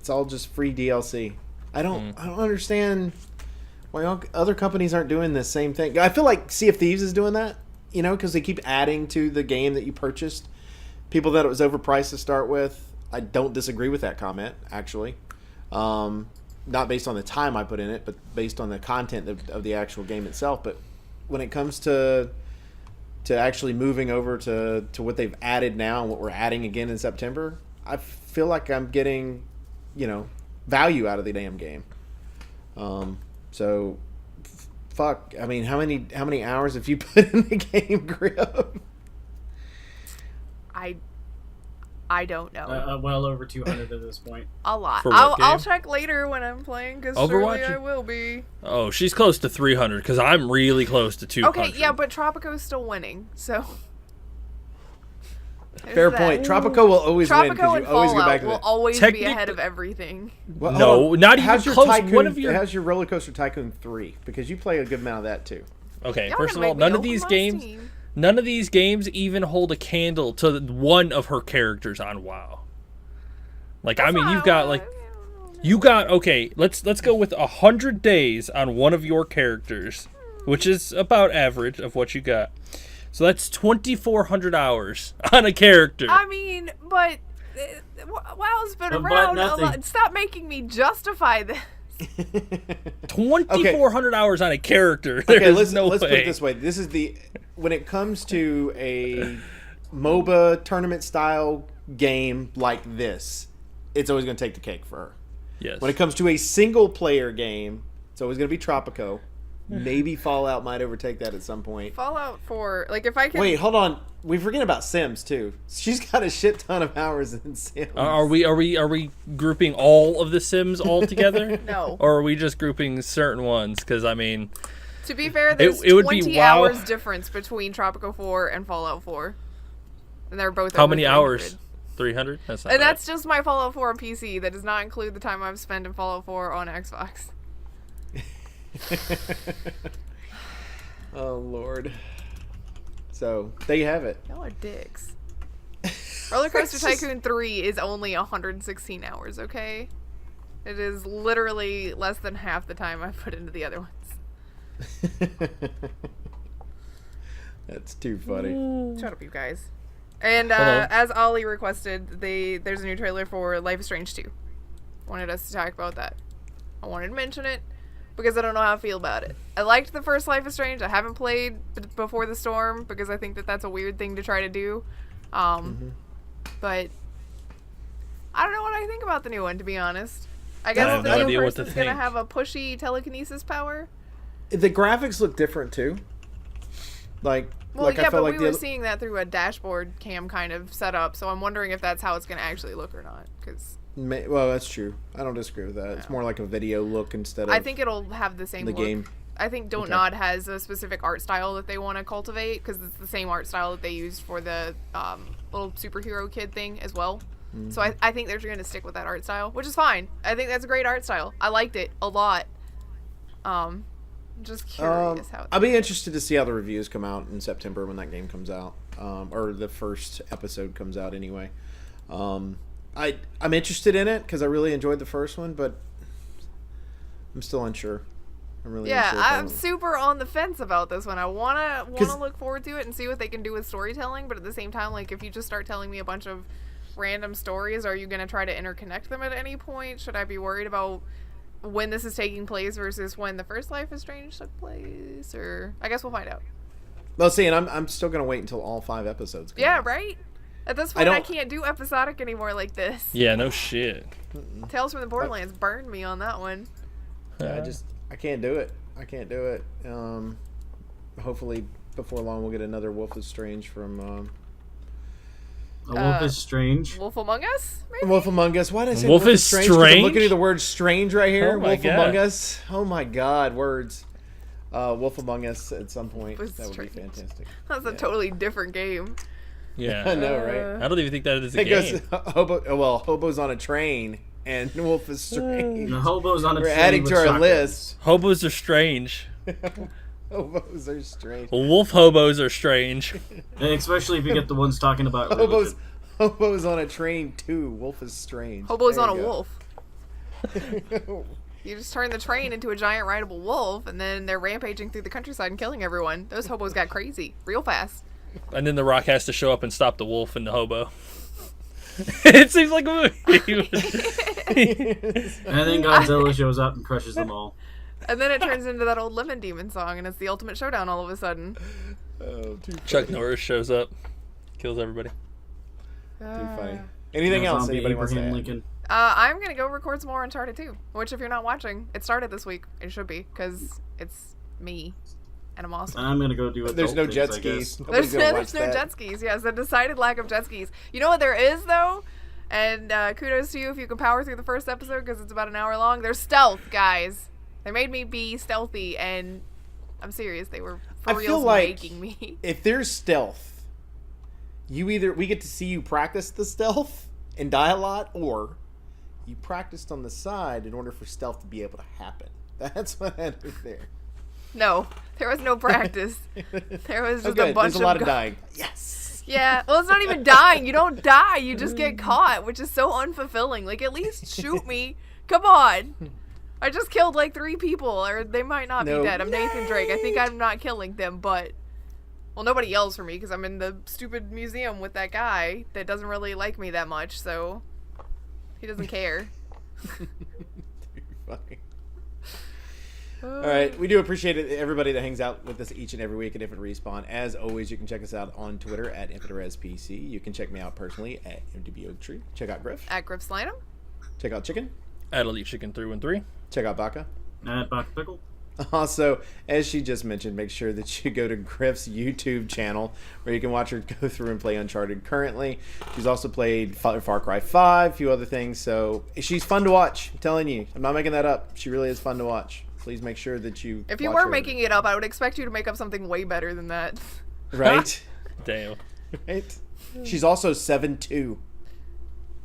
all just free DLC. I don't understand why other companies aren't doing the same thing. I feel like Sea of Thieves is doing that, because they keep adding to the game that you purchased. People that it was overpriced to start with. I don't disagree with that comment, actually. Not based on the time I put in it, but based on the content of the actual game itself. But when it comes to actually moving over to what they've added now and what we're adding again in September, I feel like I'm getting, value out of the damn game. So, fuck. I mean, how many hours have you put in the game, Grif? I don't know. Well over 200 at this point. A lot. For what I'll game? check later when I'm playing, because Overwatch? surely I will be. Oh, she's close to 300 because I'm really close to 200. Okay, yeah, but Tropico's still winning, so... There's Fair that. point. Tropico will always win Tropico because and you always go back Fallout to will it. always be Technically- ahead of everything. Well, No, hold on. not even How's your close. Tycoon, One of your- How's your Roller Coaster Tycoon 3? Because you play a good amount of that too. Okay, Y'all first of gonna all, make me none of open these my games, Steam. none of these games even hold a candle to one of her characters on WoW. Like, I mean, you've got like, okay. Let's go with 100 days on one of your characters, which is about average of what you got. So that's 2,400 hours on a character. I mean, but... WoW's been But around a nothing. lot. Stop making me justify this. 2,400 hours on a character. Okay, There's let's way. put it this way. This is when it comes to a MOBA tournament style game like this, it's always going to take the cake for her. Yes. When it comes to a single player game, it's always going to be Tropico. Maybe Fallout might overtake that at some point. Fallout 4, like if I can... Wait, hold on. We forget about Sims too. She's got a shit ton of hours in Sims. Are we grouping all of the Sims all together? No. Or are we just grouping certain ones? Because I mean, To be fair, there's it would be 20 WoW. hours difference between Tropico 4 and Fallout 4. And they're both how over many 300. hours? 300. That's not And bad. that's just my Fallout 4 on PC. That does not include the time I've spent in Fallout 4 on Xbox. Oh Lord. So there you have it. Y'all are dicks. Roller Coaster Tycoon 3 is only 116 hours, okay? It is literally less than half the time I put into the other ones. That's too funny. Shut up, you guys. And Hello. as Ollie requested, there's a new trailer for Life is Strange 2. Wanted us to talk about that. I wanted to mention it because I don't know how I feel about it. I liked the first Life is Strange. I haven't played Before the Storm because I think that that's a weird thing to try to do. But I don't know what I think about the new one, to be honest. I guess have the no new idea what to person's gonna think. have a pushy telekinesis power. The graphics look different too. Like, Well, like yeah, I felt but like we the were other- seeing that through a dashboard cam kind of setup, so I'm wondering if that's how it's going to actually look or not. Because Well, that's true. I don't disagree with that. It's more like a video look instead of I think it'll have the same the look. game. I think Don't Okay. Nod has a specific art style that they want to cultivate because it's the same art style that they used for the little superhero kid thing as well. So I think they're going to stick with that art style, which is fine. I think that's a great art style. I liked it a lot. Just curious how. I'll be interested to see how the reviews come out in September when that game comes out, or the first episode comes out anyway. I'm interested in it because I really enjoyed the first one, but I'm still unsure. I'm really unsure. I'm super on the fence about this one. I wanna look forward to it and see what they can do with storytelling, but at the same time, like if you just start telling me a bunch of random stories, are you gonna try to interconnect them at any point? Should I be worried about when this is taking place versus when the first Life is Strange took place? Or I guess we'll find out. Well, see, and I'm still gonna wait until all 5 episodes come out. Right? At this point, I can't do episodic anymore like this. Yeah, no shit. Tales from the Borderlands burned me on that one. Yeah, I can't do it. I can't do it. Hopefully, before long, we'll get another Wolf is Strange from. Wolf is Strange. Wolf Among Us? Maybe? Wolf Among Us. Why did I say Wolf is Strange? 'Cause I'm Strange? looking at the word strange right here. Oh my Wolf God. Among Us. Oh my God, words. Wolf Among Us at some point. Wolf is That would Strange. be fantastic. That's a totally different game. Yeah. I know, right? I don't even think that is a It game. goes, Hobo's on a train and Wolf is Strange. The hobos on a We're train adding with to our shotguns. list. Hobos are strange. Hobos are strange. Wolf hobos are strange. And especially if you get the ones talking about Hobos, religion. Hobo's on a train too. Wolf is strange. Hobo's There on a you go. wolf. You just turn the train into a giant rideable wolf, and then they're rampaging through the countryside and killing everyone. Those hobos got crazy real fast. And then the Rock has to show up and stop the wolf and the hobo. It seems like a movie. And then Godzilla shows up and crushes them all. And then it turns into that old Lemon Demon song, and it's the ultimate showdown all of a sudden. Oh, too Chuck funny. Norris shows up, kills everybody. Too funny. Anything else Zombie anybody wants to Abraham add? Lincoln. I'm gonna go record some more Uncharted 2, which if you're not watching, it started this week. It should be, because it's me, and I'm awesome. I'm gonna go do it. There's no jet skis. Nobody's There's gonna watch no that. jet skis. Yes, a decided lack of jet skis. You know what there is, though? And kudos to you if you can power through the first episode, because it's about an hour long. There's stealth, guys. They made me be stealthy, and I'm serious. They were for I feel real like making me. if there's stealth, we get to see you practice the stealth and die a lot, or you practiced on the side in order for stealth to be able to happen. That's what I did there. No, there was no practice. There was just Okay, a bunch there's a lot of go- dying. Yes. Yeah, well, it's not even dying. You don't die. You just get caught, which is so unfulfilling. Like, at least shoot me. Come on. I just killed like 3 people, or they might not No. be dead. I'm Nathan Drake. I think I'm not killing them, but... Well, nobody yells for me because I'm in the stupid museum with that guy that doesn't really like me that much, so... He doesn't care. Too funny. All right, we do appreciate it, everybody that hangs out with us each and every week at Infinite Respawn. As always, you can check us out on Twitter at InfiniteResPC. You can check me out personally at MDB Oaktree. Check out Grif. At Grif Slanum. Check out Chicken. At Elite Chicken 313. Check out Baka. Baka Pickle. Also, as she just mentioned, make sure that you go to Grif's YouTube channel where you can watch her go through and play Uncharted currently. She's also played Far Cry 5, a few other things. So she's fun to watch. I'm telling you. I'm not making that up. She really is fun to watch. Please make sure that you If you watch were her. making it up, I would expect you to make up something way better than that. Right? Damn. Right? She's also 7'2".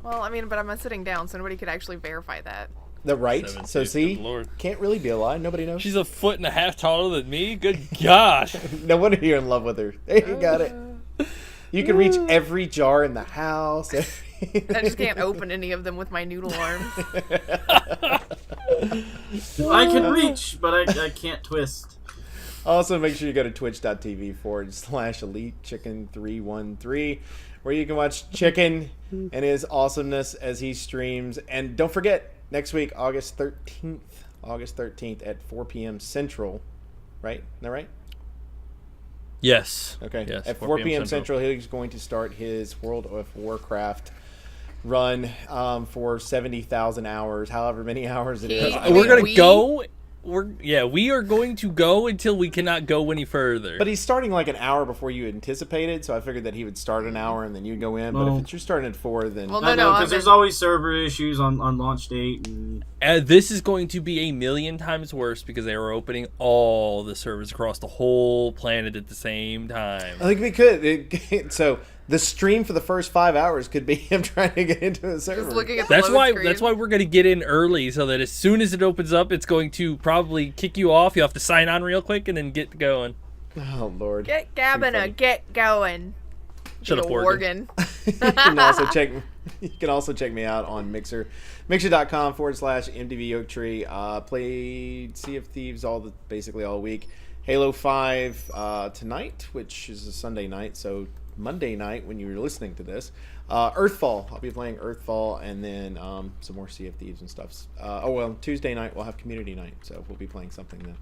Well, I mean, but I'm not sitting down, so nobody could actually verify that. The right? 7'2", So see, good Lord. can't really be a lie. Nobody knows. She's a foot and a half taller than me? Good gosh. No wonder you're in love with her. There you got it. You can reach every jar in the house. I just can't open any of them with my noodle arms. I can reach, but I can't twist. Also, make sure you go to twitch.tv/EliteChicken313, where you can watch Chicken and his awesomeness as he streams. And don't forget, next week, August 13th at 4 p.m. Central. Right? Isn't that right? Yes. Okay. Yes, At 4 p.m. Central, he's going to start his World of Warcraft run for 70,000 hours, however many hours it is. I We're mean, gonna we- go. We are going to go until we cannot go any further. But he's starting like an hour before you anticipated, so I figured that he would start an hour and then you'd go in. But Well- if you're starting at 4, then Well, I no, know, I because there's meant- always server issues on launch date. And This is going to be a million times worse because they are opening all the servers across the whole planet at the same time. I think we could. So The stream for the first 5 hours could be him trying to get into a server. Just looking at the That's load why. screen. That's why we're gonna get in early, so that as soon as it opens up, it's going to probably kick you off. You have to sign on real quick and then get going. Oh Lord. Get Gabina, get going. Shut up, Oregon. You can also check me out on Mixer. Mixer.com/MDV Oak Tree. Played Sea of Thieves basically all week. Halo 5 tonight, which is a Sunday night, so Monday night when you're listening to this. Earthfall. I'll be playing Earthfall, and then some more Sea of Thieves and stuff. Tuesday night we'll have community night, so we'll be playing something then.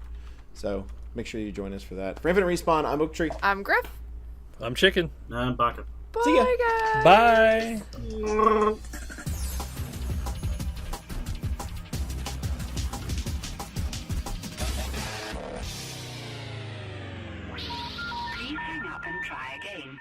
So make sure you join us for that. For Infinite Respawn, I'm Oak Tree. I'm Grif. I'm Chicken. I'm Baka. Bye, See ya. guys. Bye. Please hang up and try again.